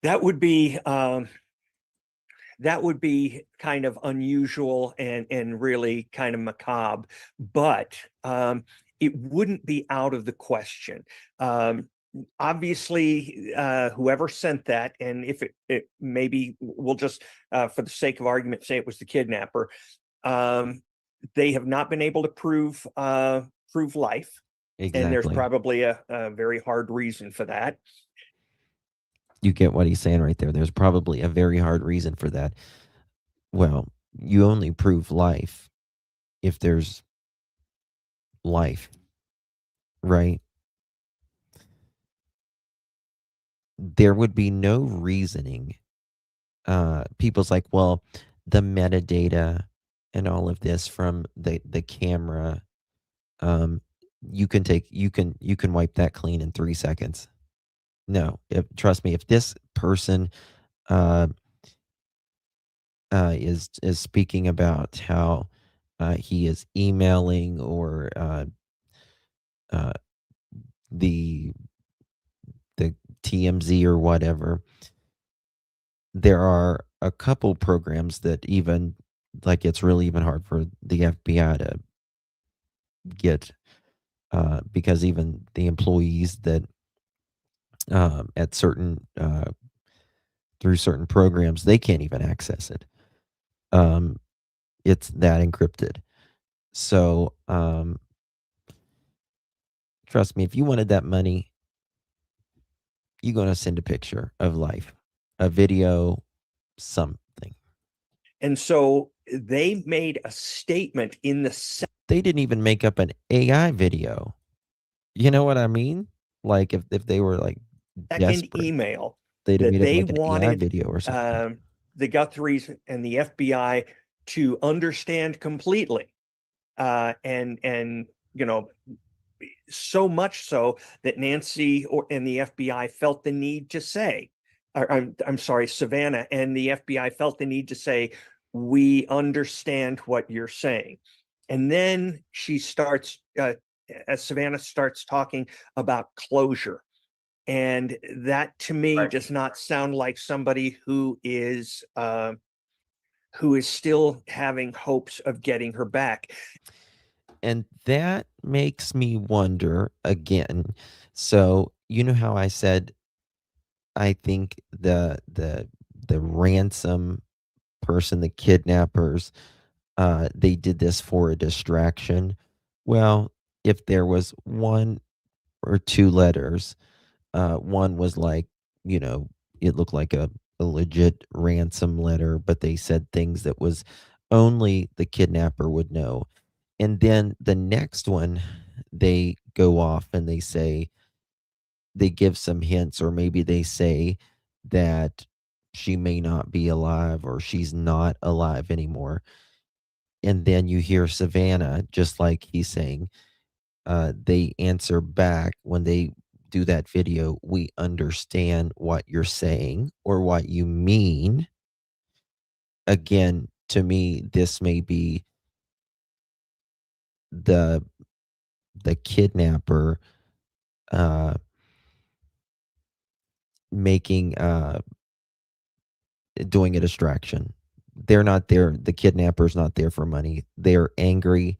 That would be kind of unusual and really kind of macabre, but it wouldn't be out of the question. Obviously, whoever sent that, and if it maybe we'll just for the sake of argument say it was the kidnapper, they have not been able to prove life, and there's Exactly. probably a very hard reason for that. You get what he's saying right there. There's probably a very hard reason for that. Well, you only prove life if there's life, right? There would be no reasoning. People's like, well, the metadata and all of this from the camera, you can wipe that clean in 3 seconds. No, trust me, if this person is speaking about how he is emailing or the TMZ or whatever, there are a couple programs that even like it's really even hard for the FBI to get because even the employees that at certain through certain programs they can't even access it. It's that encrypted. So trust me, if you wanted that money, you're gonna send a picture of life, a video, something. And so they made a statement in the They didn't even make up an AI video. You know what I mean? Like if they were like second desperate, email they'd have that made up they like an AI wanted video or something. the Guthries and the FBI to understand completely, and so much so that Nancy and the FBI felt the need to say, I'm sorry, Savannah and the FBI felt the need to say, we understand what you're saying. And then she starts, as Savannah starts talking about closure. And that to me Right. does not sound like somebody who is still having hopes of getting her back. And that makes me wonder again. So, you know how I said I think the ransom person, the kidnappers, they did this for a distraction. Well, if there was one or two letters, one was like, you know, it looked like a legit ransom letter, but they said things that was only the kidnapper would know. And then the next one, they go off and they say, they give some hints, or maybe they say that she may not be alive or she's not alive anymore. And then you hear Savannah, just like he's saying, they answer back when they do that video, we understand what you're saying or what you mean. Again, to me, this may be the kidnapper uh making doing a distraction. They're not there, the kidnapper's not there for money. They're angry.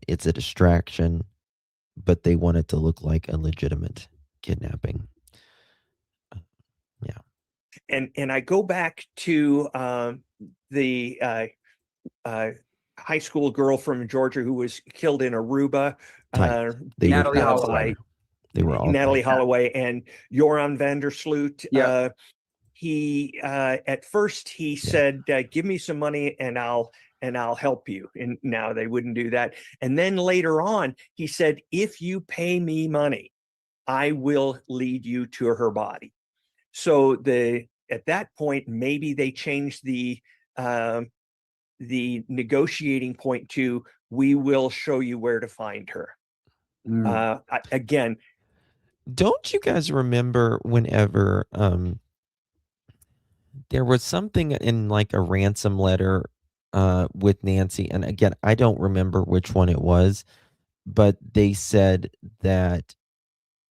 It's a distraction, but they want it to look like a legitimate kidnapping. Yeah. And I go back to the high school girl from Georgia who was killed in Aruba. Tight. They were Natalie all Holloway. together. They were all Natalie tight. Holloway and Joran van der Sloot. Yeah. He at first he said, "Give me some money and I'll help you." And now they wouldn't do that. And then later on, he said, "If you pay me money, I will lead you to her body." So at that point, maybe they changed the negotiating point to, "We will show you where to find her." Again, don't you guys remember whenever there was something in like a ransom letter with Nancy, and again, I don't remember which one it was, but they said that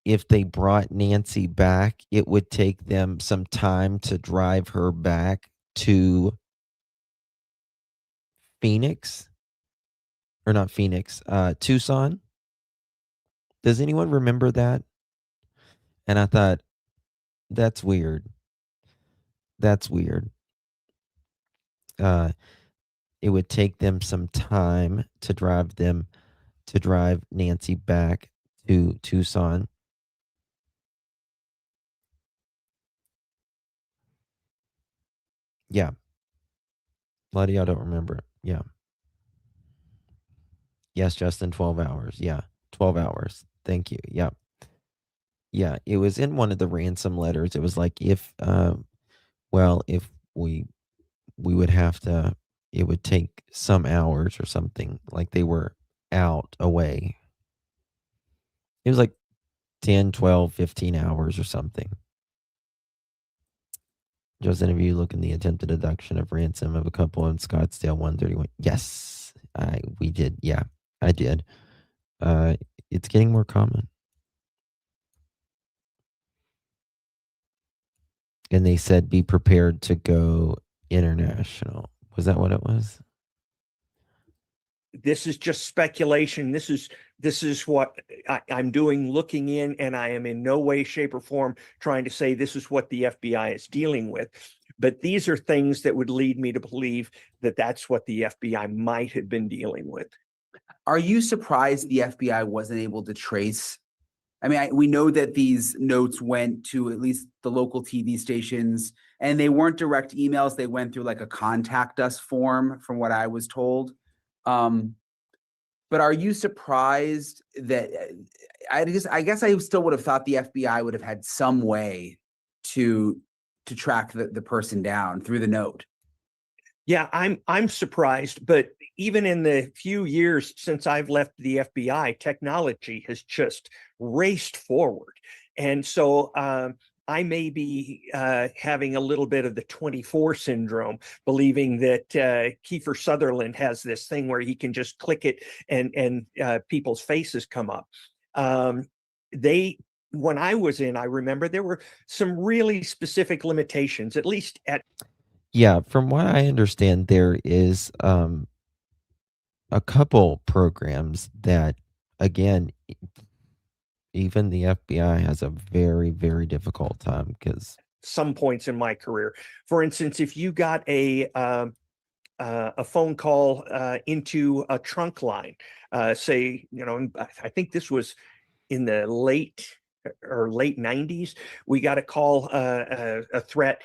if they brought Nancy back, it would take them some time to drive her back to Phoenix, or not Phoenix, Tucson. Does anyone remember that? And I thought, that's weird. That's weird. It would take them some time to drive Nancy back to Tucson. Yeah. A lot of y'all don't remember it. Yeah. Yes, Justin, 12 hours. Yeah. 12 hours. Thank you. Yeah. Yeah. It was in one of the ransom letters. It was like, if if we would have to, it would take some hours or something. Like they were out away. It was like 10, 12, 15 hours or something. Justin, have you looked in the attempted abduction of ransom of a couple in Scottsdale 131? Yes, we did. Yeah, I did. It's getting more common. And they said, be prepared to go international. Was that what it was? this is just speculation. This is what I'm doing, looking in, and I am in no way, shape, or form trying to say this is what the FBI is dealing with. But these are things that would lead me to believe that that's what the FBI might have been dealing with. Are you surprised the FBI wasn't able to trace? I mean, we know that these notes went to at least the local TV stations, and they weren't direct emails. They went through like a contact us form, from what I was told. But are you surprised that I guess I still would have thought the FBI would have had some way to track the person down through the note? Yeah, I'm surprised, but even in the few years since I've left the FBI, technology has just raced forward. And so I may be having a little bit of the 24 syndrome, believing that Kiefer Sutherland has this thing where he can just click it and people's faces come up. They When I was in, I remember there were some really specific limitations, at least at Yeah, from what I understand, there is a couple programs that, again, even the FBI has a very, very difficult time because some points in my career. For instance, if you got a phone call into a trunk line, say, I think this was in the late 90s, we got a call, a threat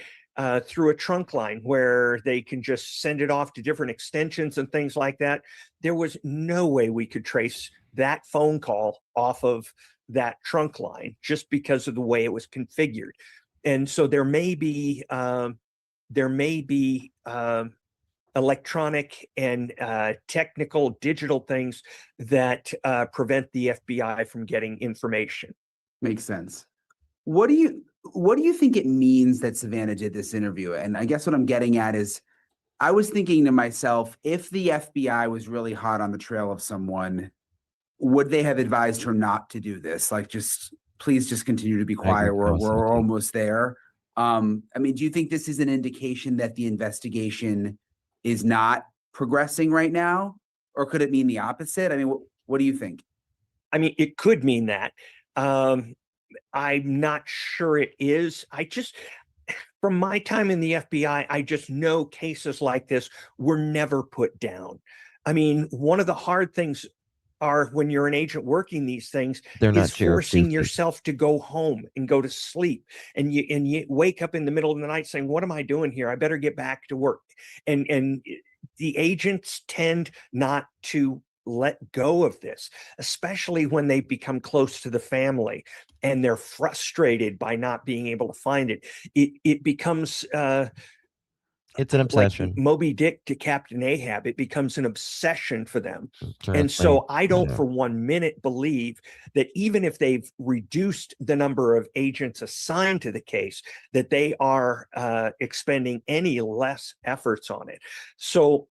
through a trunk line where they can just send it off to different extensions and things like that. There was no way we could trace that phone call off of that trunk line just because of the way it was configured. And so there may be electronic and technical digital things that prevent the FBI from getting information. Makes sense. What do you think it means that Savannah did this interview? And I guess what I'm getting at is I was thinking to myself, if the FBI was really hot on the trail of someone, would they have advised her not to do this? Like, please just continue to be I agree quiet. with what I was We're thinking. almost there. I mean, do you think this is an indication that the investigation is not progressing right now? Or could it mean the opposite? I mean, what do you think? I mean, it could mean that. I'm not sure it is. From my time in the FBI, I just know cases like this were never put down. I mean, one of the hard things are when you're an agent working these things They're is not Sheriff forcing Tuesday. yourself to go home and go to sleep, and you wake up in the middle of the night saying, what am I doing here? I better get back to work. And the agents tend not to let go of this, especially when they become close to the family and they're frustrated by not being able to find it. It becomes It's an like obsession. Moby Dick to Captain Ahab. It becomes an obsession for them. And Trust me, so I I don't know. for 1 minute believe that even if they've reduced the number of agents assigned to the case, that they are expending any less efforts on it. So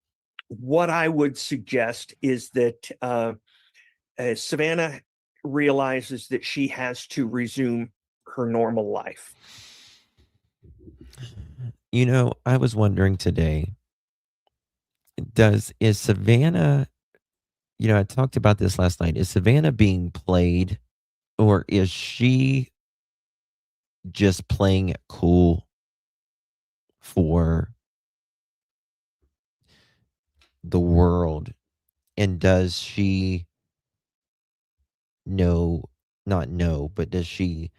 what I would suggest is that Savannah realizes that she has to resume her normal life. You know, I was wondering today, is Savannah, I talked about this last night. Is Savannah being played, or is she just playing it cool for the world? And does she know, not know, but does she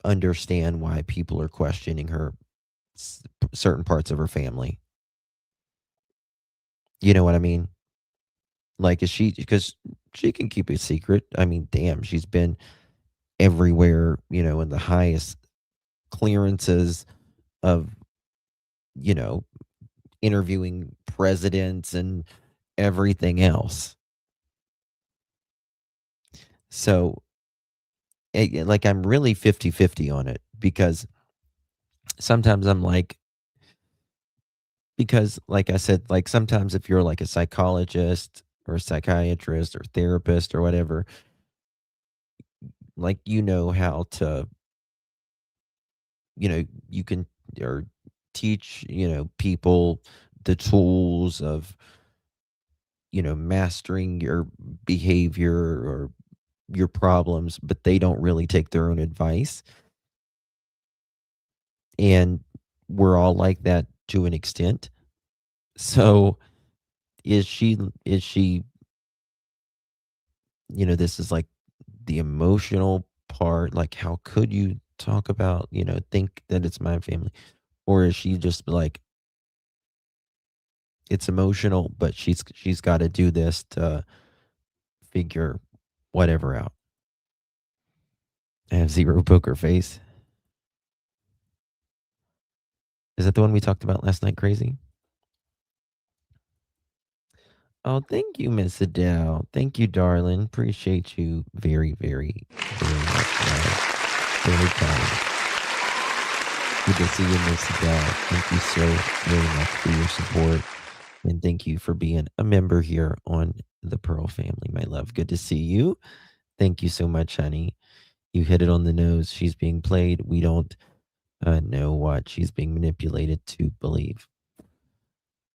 understand why people are questioning her, certain parts of her family? You know what I mean? Like, is she, because she can keep a secret. I mean, damn, she's been everywhere, in the highest clearances of, you know, interviewing presidents and everything else. So, like, I'm really 50-50 on it because sometimes I'm like, because, like I said, like, sometimes if you're like a psychologist or a psychiatrist or therapist or whatever, like, how to, you can, or teach, people the tools of, mastering your behavior or your problems, but they don't really take their own advice. And we're all like that to an extent. So is she, this is like the emotional part, like how could you talk about, think that it's my family? Or is she just like, it's emotional, but she's got to do this to figure whatever out. I have zero poker face. Is that the one we talked about last night, Crazy? Oh, thank you, Miss Adele. Thank you, darling. Appreciate you very, very, very much, love. Very kind. Good to see you, Miss Adele. Thank you so very much for your support. And thank you for being a member here on the Pearl family, my love. Good to see you. Thank you so much, honey. You hit it on the nose. She's being played. We don't know what she's being manipulated to believe.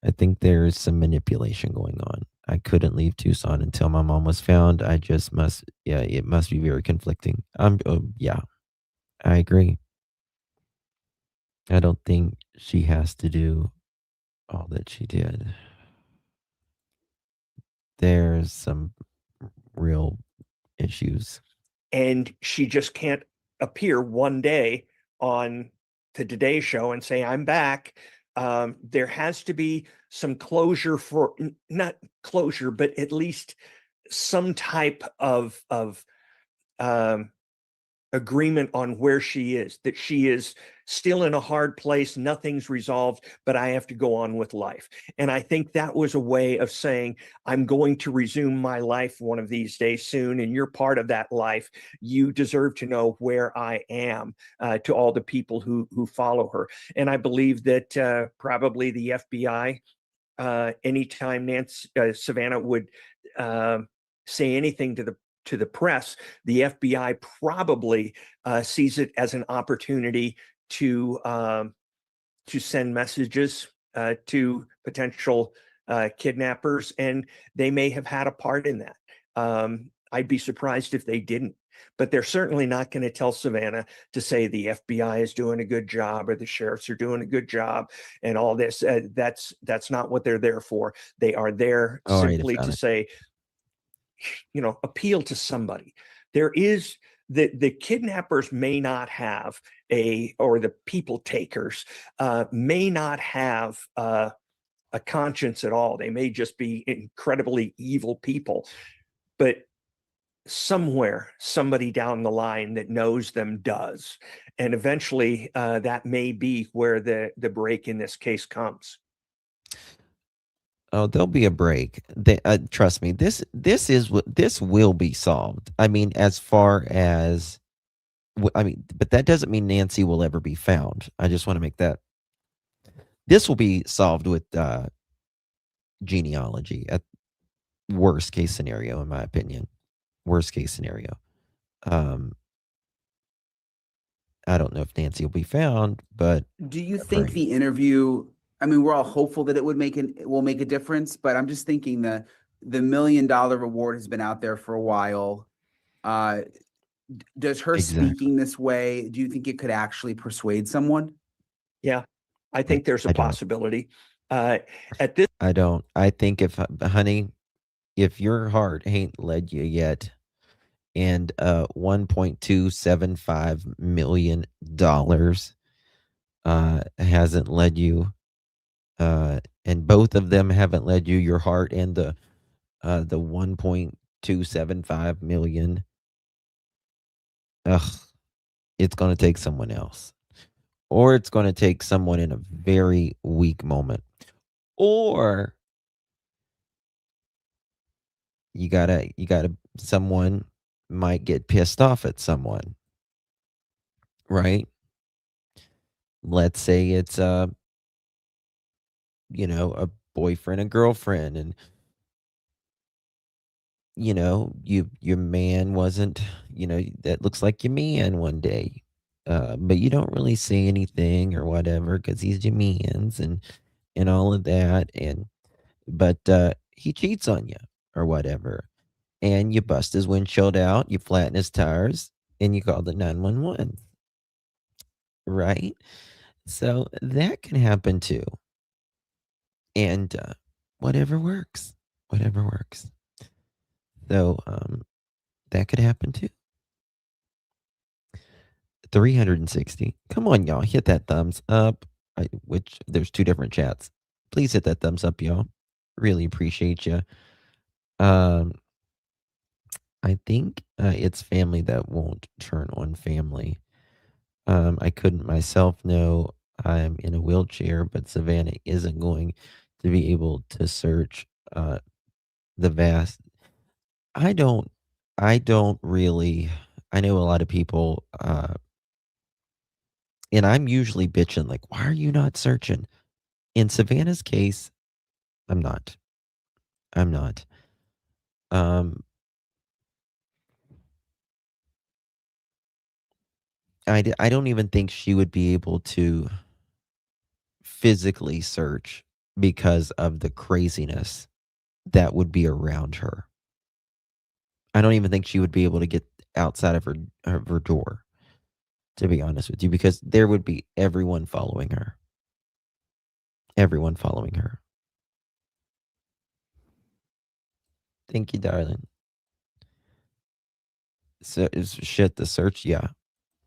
I think there's some manipulation going on. I couldn't leave Tucson until my mom was found. I just must, yeah, it must be very conflicting. Yeah, I agree. I don't think she has to do all that she did. There's some real issues. And she just can't appear one day on the Today Show and say, I'm back. There has to be some closure for not closure, but at least some type of agreement on where she is, that she is still in a hard place, nothing's resolved, but I have to go on with life. And I think that was a way of saying, I'm going to resume my life one of these days soon, and you're part of that life. You deserve to know where I am, to all the people who follow her. And I believe that probably the FBI, anytime Savannah would say anything to the press, the FBI probably sees it as an opportunity to send messages to potential kidnappers, and they may have had a part in that. I'd be surprised if they didn't, but they're certainly not going to tell Savannah to say the FBI is doing a good job or the sheriffs are doing a good job and all this. That's not what they're there for. They are there All right, I simply found to it. say, appeal to somebody. There is the kidnappers may not have or the people takers may not have a conscience at all. They may just be incredibly evil people, but somewhere somebody down the line that knows them does, and eventually that may be where the break in this case comes. Oh, there'll be a break. Trust me. This will be solved. I mean, as far as but that doesn't mean Nancy will ever be found. I just want to make that. This will be solved with genealogy at worst case scenario, in my opinion. Worst case scenario. Um, I don't know if Nancy will be found, but Do you think the interview, I mean, we're all hopeful that it will make a difference, but I'm just thinking the $1 million reward has been out there for a while. Does her Exactly. speaking this way, do you think it could actually persuade someone? Yeah, I think there's a I don't. possibility. At this I don't. I think honey, if your heart ain't led you yet, and $1.275 million hasn't led you, and both of them haven't led you, your heart and the 1.275 million. Ugh, it's going to take someone else, or it's going to take someone in a very weak moment, or you gotta someone might get pissed off at someone, right? Let's say it's a boyfriend and girlfriend, and your man wasn't, that looks like your man one day, but you don't really say anything or whatever because he's your man's, and all of that, but he cheats on you or whatever, and you bust his windshield out, you flatten his tires, and you call the 911, right? So that can happen too, and whatever works, whatever works. So that could happen too. 360. Come on, y'all. Hit that thumbs up. Which there's two different chats. Please hit that thumbs up, y'all. Really appreciate you. I think it's family that won't turn on family. I couldn't myself know time in a wheelchair, but Savannah isn't going to be able to search the vast. I don't. I don't really. I know a lot of people, and I'm usually bitching like, "Why are you not searching?" In Savannah's case, I'm not. I'm not. Um, I don't even think she would be able to physically search because of the craziness that would be around her. I don't even think she would be able to get outside of her door, to be honest with you, because there would be everyone following her. Everyone following her. Thank you, darling. So is shit the search? Yeah.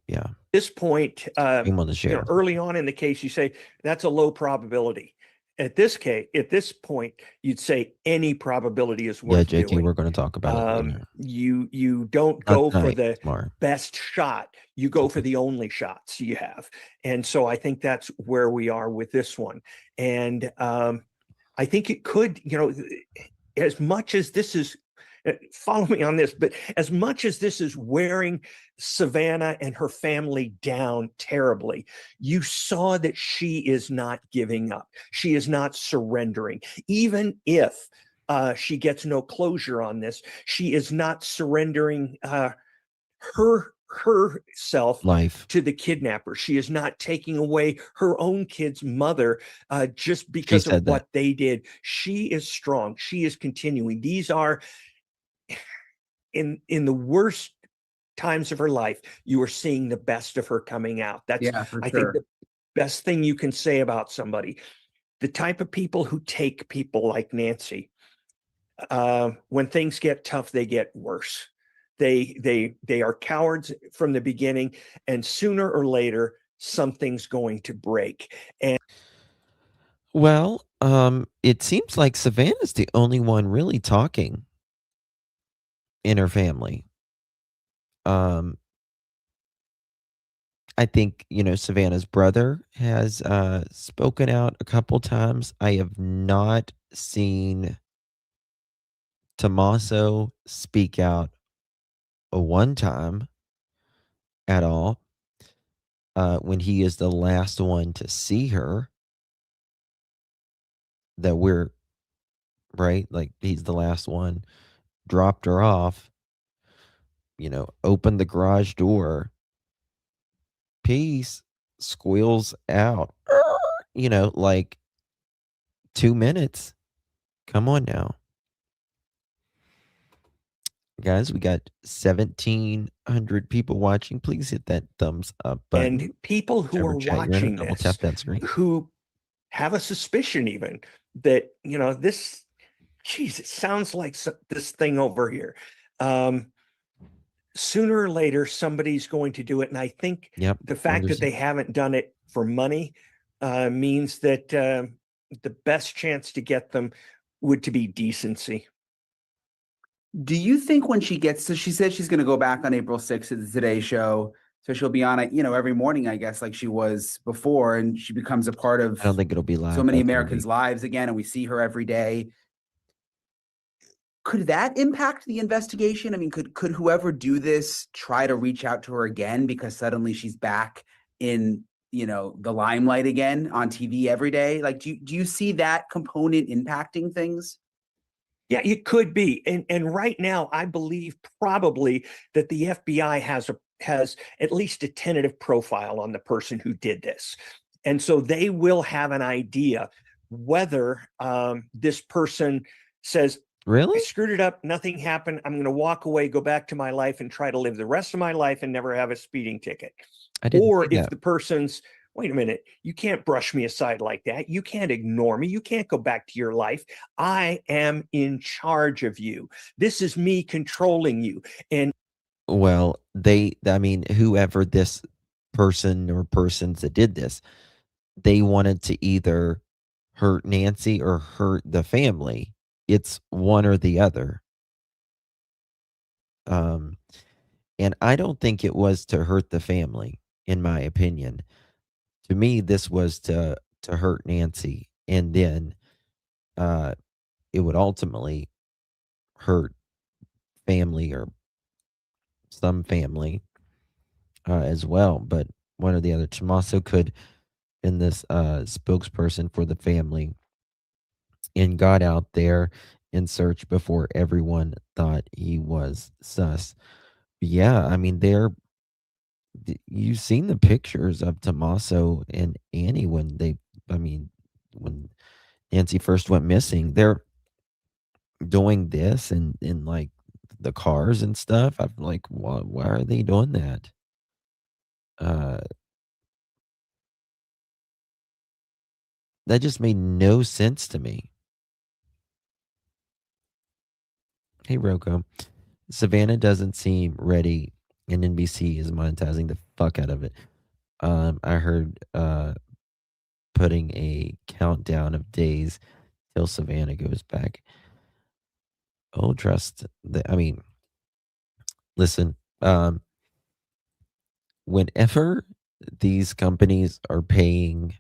Yeah. This point, Stream on the share. early on in the case, you say that's a low probability. At this point, you'd say any probability is Yeah, worth JT, doing. we're gonna talk about it later. You don't Not go for tonight, the tomorrow. best shot. You go for the only shots you have. And so I think that's where we are with this one. And I think it could, as much as this is, follow me on this, but as much as this is wearing Savannah and her family down terribly, you saw that she is not giving up. She is not surrendering. Even if she gets no closure on this, she is not surrendering herself Life. to the kidnapper. She is not taking away her own kid's mother just because of said that. what they did. She is strong. She is continuing. These are in the worst times of her life, you are seeing the best of her coming out. That's, Yeah, for I think, sure. the best thing you can say about somebody. The type of people who take people like Nancy, when things get tough, they get worse. They are cowards from the beginning, and sooner or later, something's going to break. And Well, it seems like Savannah's the only one really talking in her family. Um, I think, Savannah's brother has spoken out a couple times. I have not seen Tommaso speak out a one time at all. When he is the last one to see her, that we're right, like he's the last one, dropped her off, opened the garage door, peace, squeals out, like 2 minutes. Come on now. Guys, we got 1,700 people watching. Please hit that thumbs up button. and people who Whichever are chat you're in, watching double this, tap that screen. who have a suspicion even that, this, geez, it sounds like this thing over here. Sooner or later, somebody's going to do it. And I think Yep. the fact that they haven't done it for money means that the best chance to get them would to be decency. Do you think when she gets to, she said she's going to go back on April 6th at the Today Show. So she'll be on it, every morning, I guess, like she was before, and she becomes a part of I don't think it'll be live. so many That's gonna Americans' be- lives again, and we see her every day. Could that impact the investigation? I mean, could whoever do this try to reach out to her again because suddenly she's back in, the limelight again on TV every day? Like, do you see that component impacting things? Yeah, it could be. And right now, I believe probably that the FBI has at least a tentative profile on the person who did this. And so they will have an idea whether this person says, I Really? screwed it up, nothing happened, I'm going to walk away, go back to my life and try to live the rest of my life and never have a speeding ticket. I didn't Or see if that. the person's, wait a minute, you can't brush me aside like that. You can't ignore me. You can't go back to your life. I am in charge of you. This is me controlling you. And Well, whoever this person or persons that did this, they wanted to either hurt Nancy or hurt the family. It's one or the other. Um, and I don't think it was to hurt the family, in my opinion. To me, this was to hurt Nancy, and then it would ultimately hurt family or some family as well. But one or the other. Tommaso could, in this spokesperson for the family, and got out there in search before everyone thought he was sus. Yeah, I mean, you've seen the pictures of Tommaso and Annie when I mean, when Nancy first went missing, they're doing this and in like the cars and stuff. I'm like, why are they doing that? Uh, that just made no sense to me. Hey, Rocco. Savannah doesn't seem ready, and NBC is monetizing the fuck out of it. I heard putting a countdown of days till Savannah goes back. Oh, trust. I mean, listen. Whenever these companies are paying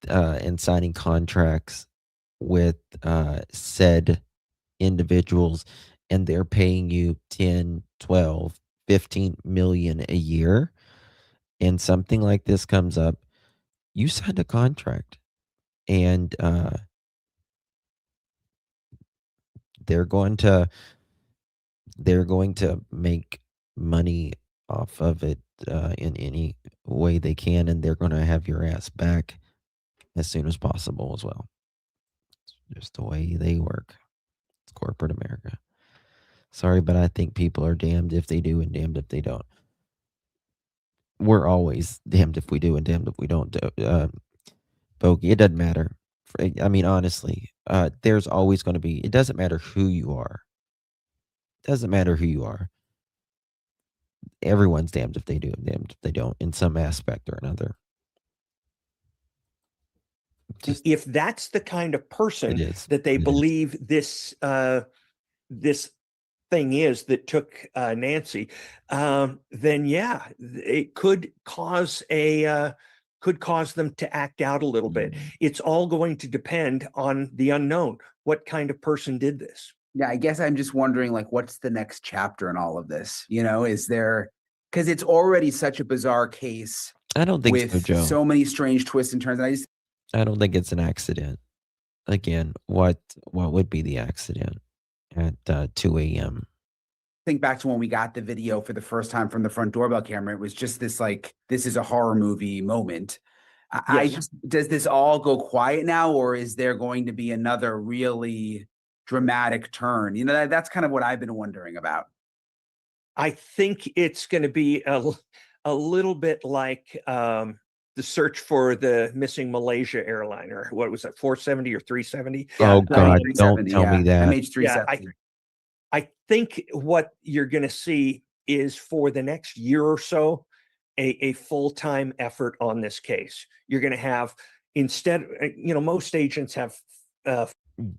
and signing contracts with said individuals, and they're paying you 10, 12, 15 million a year, and something like this comes up, you signed a contract, and they're going to make money off of it in any way they can, and they're going to have your ass back as soon as possible as well. It's just the way they work. It's corporate America. Sorry, but I think people are damned if they do and damned if they don't. We're always damned if we do and damned if we don't. Bogey, it doesn't matter. I mean, honestly, there's always going to be. It doesn't matter who you are. It doesn't matter who you are. Everyone's damned if they do and damned if they don't in some aspect or another. If that's the kind of person that they believe this this thing is that took Nancy, then yeah, it could cause them to act out a little bit. It's all going to depend on the unknown. What kind of person did this? Yeah, I guess I'm just wondering, like, what's the next chapter in all of this? Is there, because it's already such a bizarre case. I don't think so, with Joe. so many strange twists and turns. I don't think it's an accident. Again, what would be the accident at 2 a.m.? Think back to when we got the video for the first time from the front doorbell camera. It was just this, like, this is a horror movie moment. Does this all go quiet now, or is there going to be another really dramatic turn? That's kind of what I've been wondering about. I think it's going to be a little bit like the search for the missing Malaysia airliner. What was that, 470 or 370? Oh God, don't tell me that. MH370. I think what you're going to see is, for the next year or so, a full-time effort on this case. You're going to have, instead, most agents have.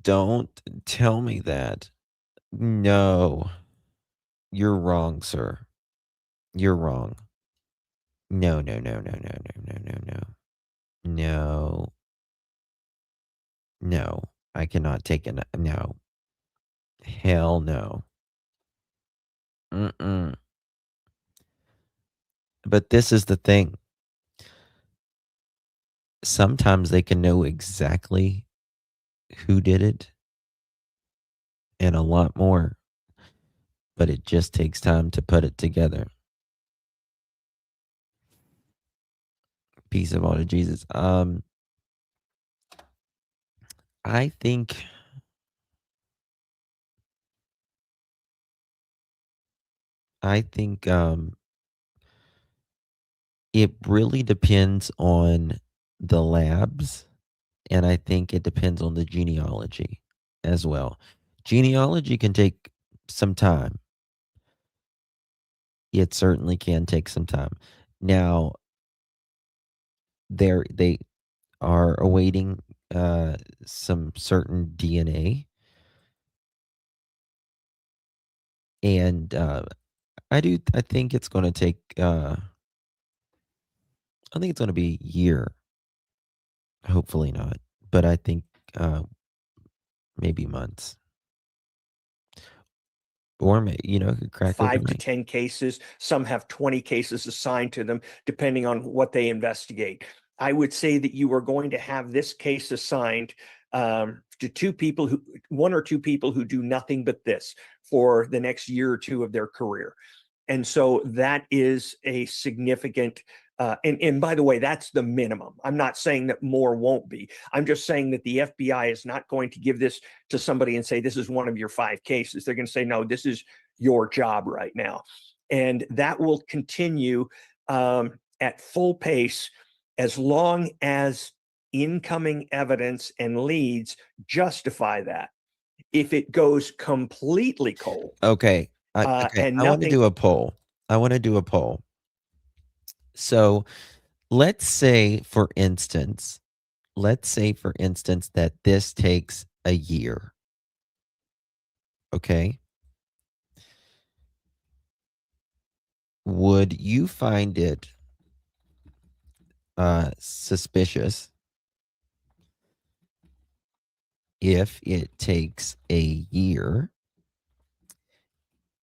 Don't tell me that. No, you're wrong, sir. You're wrong. No. No, I cannot take it. No. Hell no. But this is the thing. Sometimes they can know exactly who did it and a lot more, but it just takes time to put it together. Peace of all to Jesus. I think it really depends on the labs, and I think it depends on the genealogy as well. Genealogy can take some time. It certainly can take some time. Now, they are awaiting some certain DNA, and I think it's going to take I think it's going to be a year. Hopefully not, but I think maybe months, or it could crack 5 to overnight. 10 cases. Some have 20 cases assigned to them, depending on what they investigate. I would say that you are going to have this case assigned to one or two people who do nothing but this for the next year or two of their career. And so that is a significant, and by the way, that's the minimum. I'm not saying that more won't be. I'm just saying that the FBI is not going to give this to somebody and say, this is one of your 5 cases. They're going to say, no, this is your job right now. And that will continue at full pace as long as incoming evidence and leads justify that. If it goes completely cold, Okay. and I want to nothing, do a poll. So let's say, for instance, that this takes a year. Okay. Would you find it suspicious if it takes a year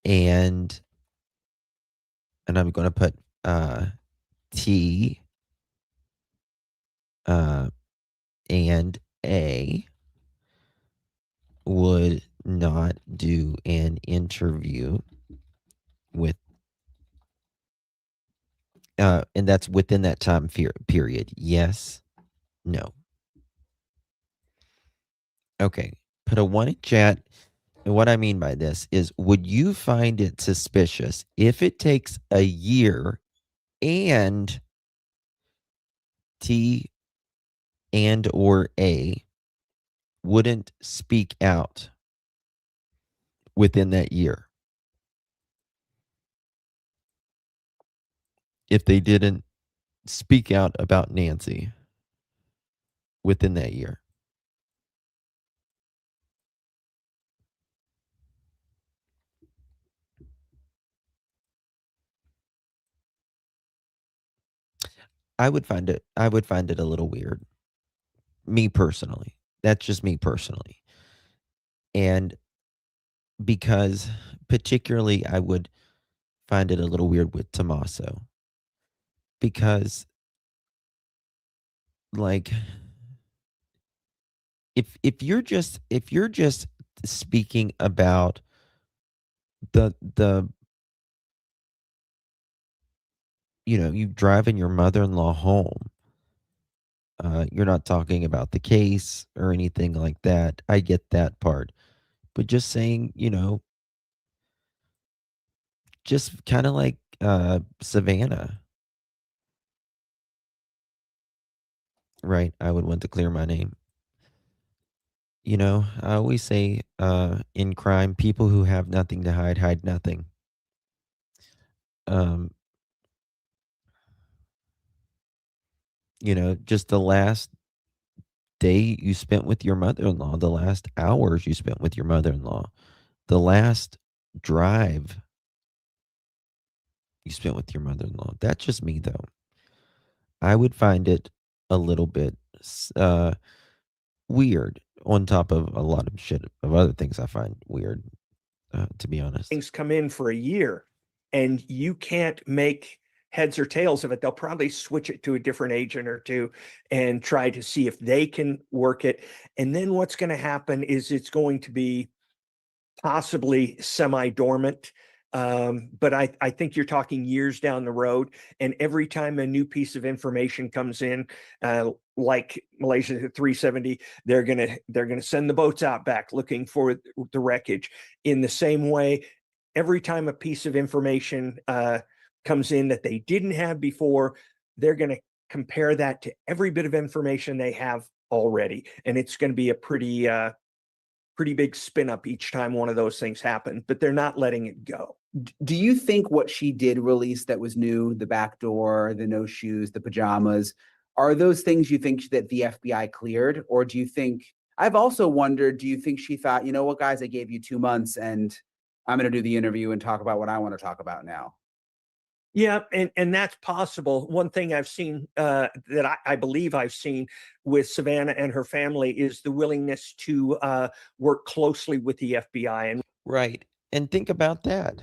and I'm going to put T and A would not do an interview with and that's within that time period? Yes, no. Okay, put a 1 in chat. And what I mean by this is, would you find it suspicious if it takes a year and T and or A wouldn't speak out within that year? If they didn't speak out about Nancy within that year? I would find it a little weird. Me personally. That's just me personally. And because particularly I would find it a little weird with Tommaso. Because, like, if you're just speaking about the you driving your mother-in-law home, you're not talking about the case or anything like that. I get that part. But just saying, just kind of like Savannah, right? I would want to clear my name. I always say in crime, people who have nothing to hide nothing. Um, just the last day you spent with your mother-in-law, the last hours you spent with your mother-in-law, the last drive you spent with your mother-in-law. That's just me, though. I would find it a little bit weird, on top of a lot of shit of other things I find weird, to be honest. things come in for a year and you can't make heads or tails of it, they'll probably switch it to a different agent or two and try to see if they can work it. And then what's going to happen is it's going to be possibly semi-dormant. But I think you're talking years down the road. And every time a new piece of information comes in, like Malaysia 370, they're gonna send the boats out back looking for the wreckage. In the same way, every time a piece of information comes in that they didn't have before, they're going to compare that to every bit of information they have already, and it's going to be a pretty big spin up each time one of those things happen. But they're not letting it go. Do you think what she did release that was new, the back door, the no shoes, the pajamas, are those things you think that the FBI cleared? Or do you think, I've also wondered, do you think she thought, you know what, guys, I gave you 2 months and I'm going to do the interview and talk about what I want to talk about now? Yeah, and that's possible. One thing I've seen that I believe I've seen with Savannah and her family is the willingness to work closely with the FBI. And Right. And think about that.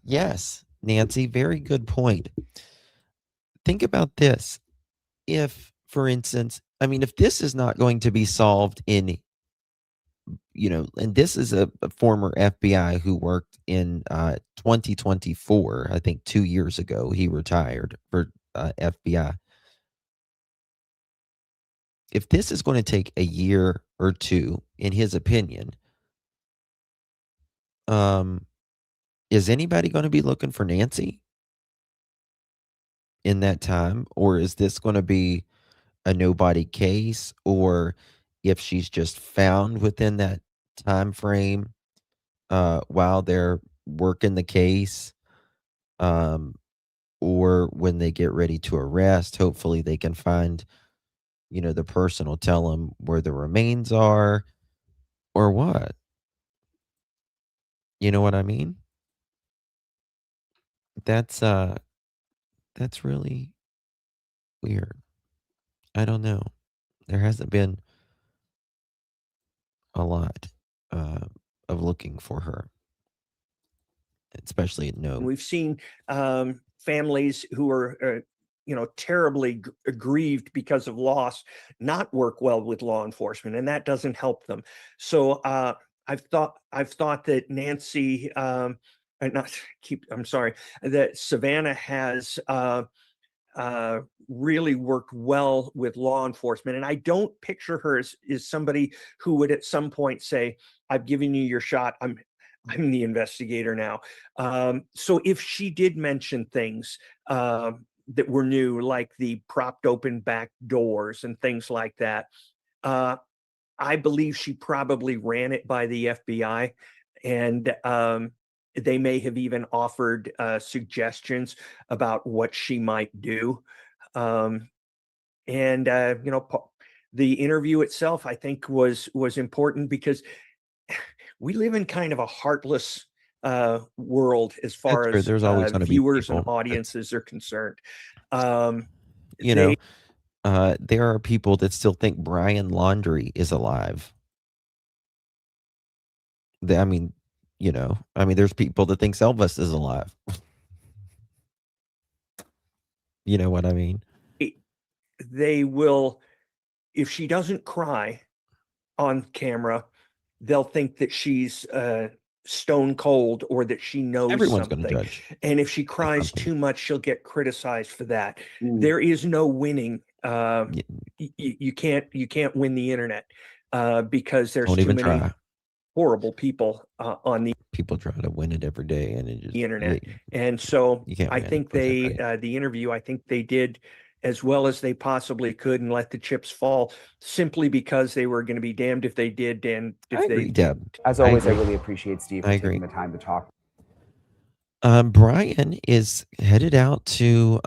Yes, Nancy, very good point. Think about this. If, for instance, I mean, if this is not going to be solved in, and this is a former FBI who worked in 2024, I think 2 years ago, he retired for FBI. If this is going to take a year or two, in his opinion, is anybody going to be looking for Nancy in that time? Or is this going to be a nobody case? Or if she's just found within that time frame while they're working the case, or when they get ready to arrest, hopefully they can find, the person will tell them where the remains are or what. You know what I mean? That's really weird. I don't know. There hasn't been a lot of looking for her, especially no. we've seen families who are terribly grieved because of loss not work well with law enforcement, and that doesn't help them. So I've thought that Nancy I'm sorry, that Savannah has really worked well with law enforcement, and I don't picture her as somebody who would at some point say, "I've given you your shot. I'm the investigator now." So if she did mention things that were new, like the propped open back doors and things like that, I believe she probably ran it by the FBI, and they may have even offered suggestions about what she might do. And the interview itself, I think, was important because we live in kind of a heartless world as far That's true. as There's always going to be viewers and people. audiences are concerned. You They- know, there are people that still think Brian Laundrie is alive. I mean, there's people that think Elvis is alive. You know what I mean? they will, if she doesn't cry on camera, they'll think that she's stone cold or that she knows Everyone's something. going to judge. And if she cries something. too much, she'll get criticized for that. Mm. There is no winning. Y- You can't win the internet because there's Don't too even many try. horrible people on the People try to win it every day, and it just internet. And so you can't I win think with they everybody. the interview, I think they did as well as they possibly could and let the chips fall, simply because they were going to be damned if they did and if I they agree, Deb. As always, I agree. really appreciate Steve I for taking agree. the time to talk. Brian is headed out to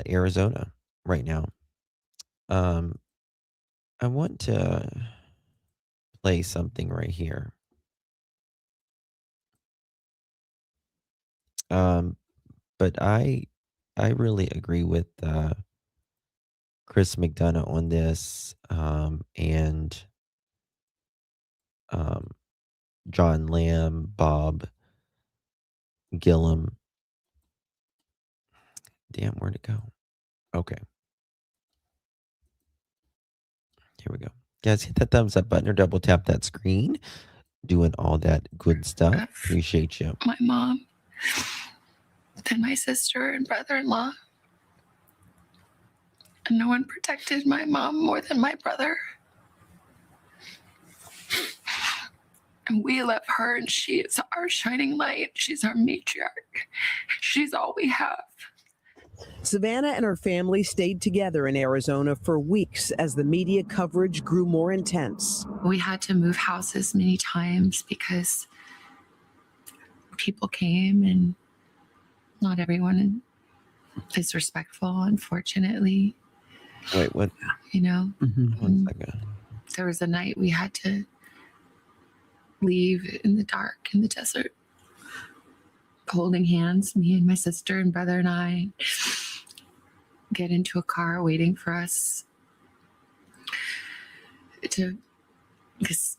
Arizona right now. I want to play something right here. But I really agree with Chris McDonough on this, and John Lamb, Bob Gillum. Damn, where'd it go? Okay. Here we go. Guys, hit that thumbs up button or double tap that screen. Doing all that good stuff. Appreciate you. My mom, then my sister and brother-in-law. And no one protected my mom more than my brother. And we love her, and she is our shining light. She's our matriarch. She's all we have. Savannah and her family stayed together in Arizona for weeks as the media coverage grew more intense. We had to move houses many times because people came, and not everyone is respectful, unfortunately. Wait, what? You know, One second. there was a night we had to leave in the dark in the desert, holding hands, me and my sister and brother and I get into a car waiting for us to, because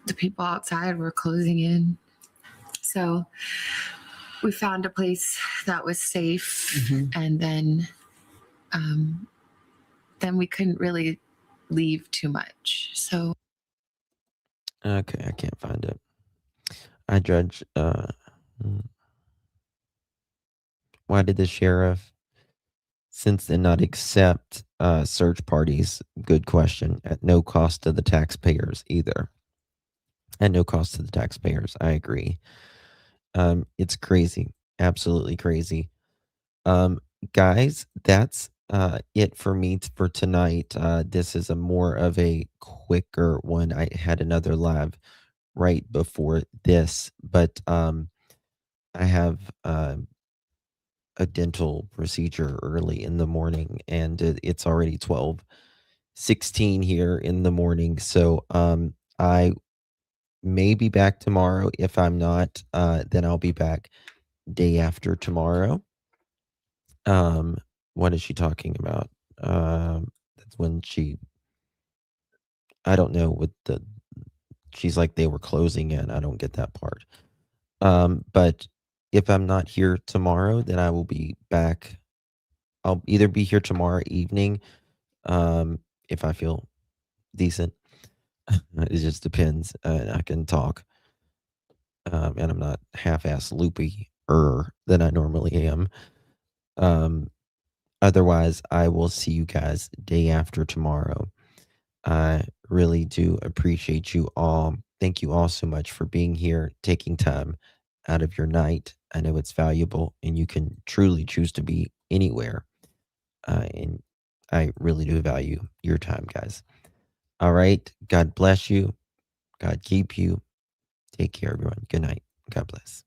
the people outside were closing in. So we found a place that was safe, and then we couldn't really leave too much. So Okay, I can't find it. I judge. Why did the sheriff since then not accept search parties? Good question. At no cost to the taxpayers either. At no cost to the taxpayers. I agree. It's crazy. Absolutely crazy. Guys, that's it for me for tonight. This is a more of a quicker one. I had another live right before this, but I have a dental procedure early in the morning, and it's already 12:16 here in the morning. So I may be back tomorrow. If I'm not, then I'll be back day after tomorrow. What is she talking about? That's when I don't know what she's like they were closing in. I don't get that part. But if I'm not here tomorrow, then I will be back. I'll either be here tomorrow evening, if I feel decent. It just depends. I can talk, and I'm not half-ass loopy than I normally am. Otherwise, I will see you guys day after tomorrow. I really do appreciate you all. Thank you all so much for being here, taking time out of your night. I know it's valuable, and you can truly choose to be anywhere. And I really do value your time, guys. All right. God bless you. God keep you. Take care, everyone. Good night. God bless.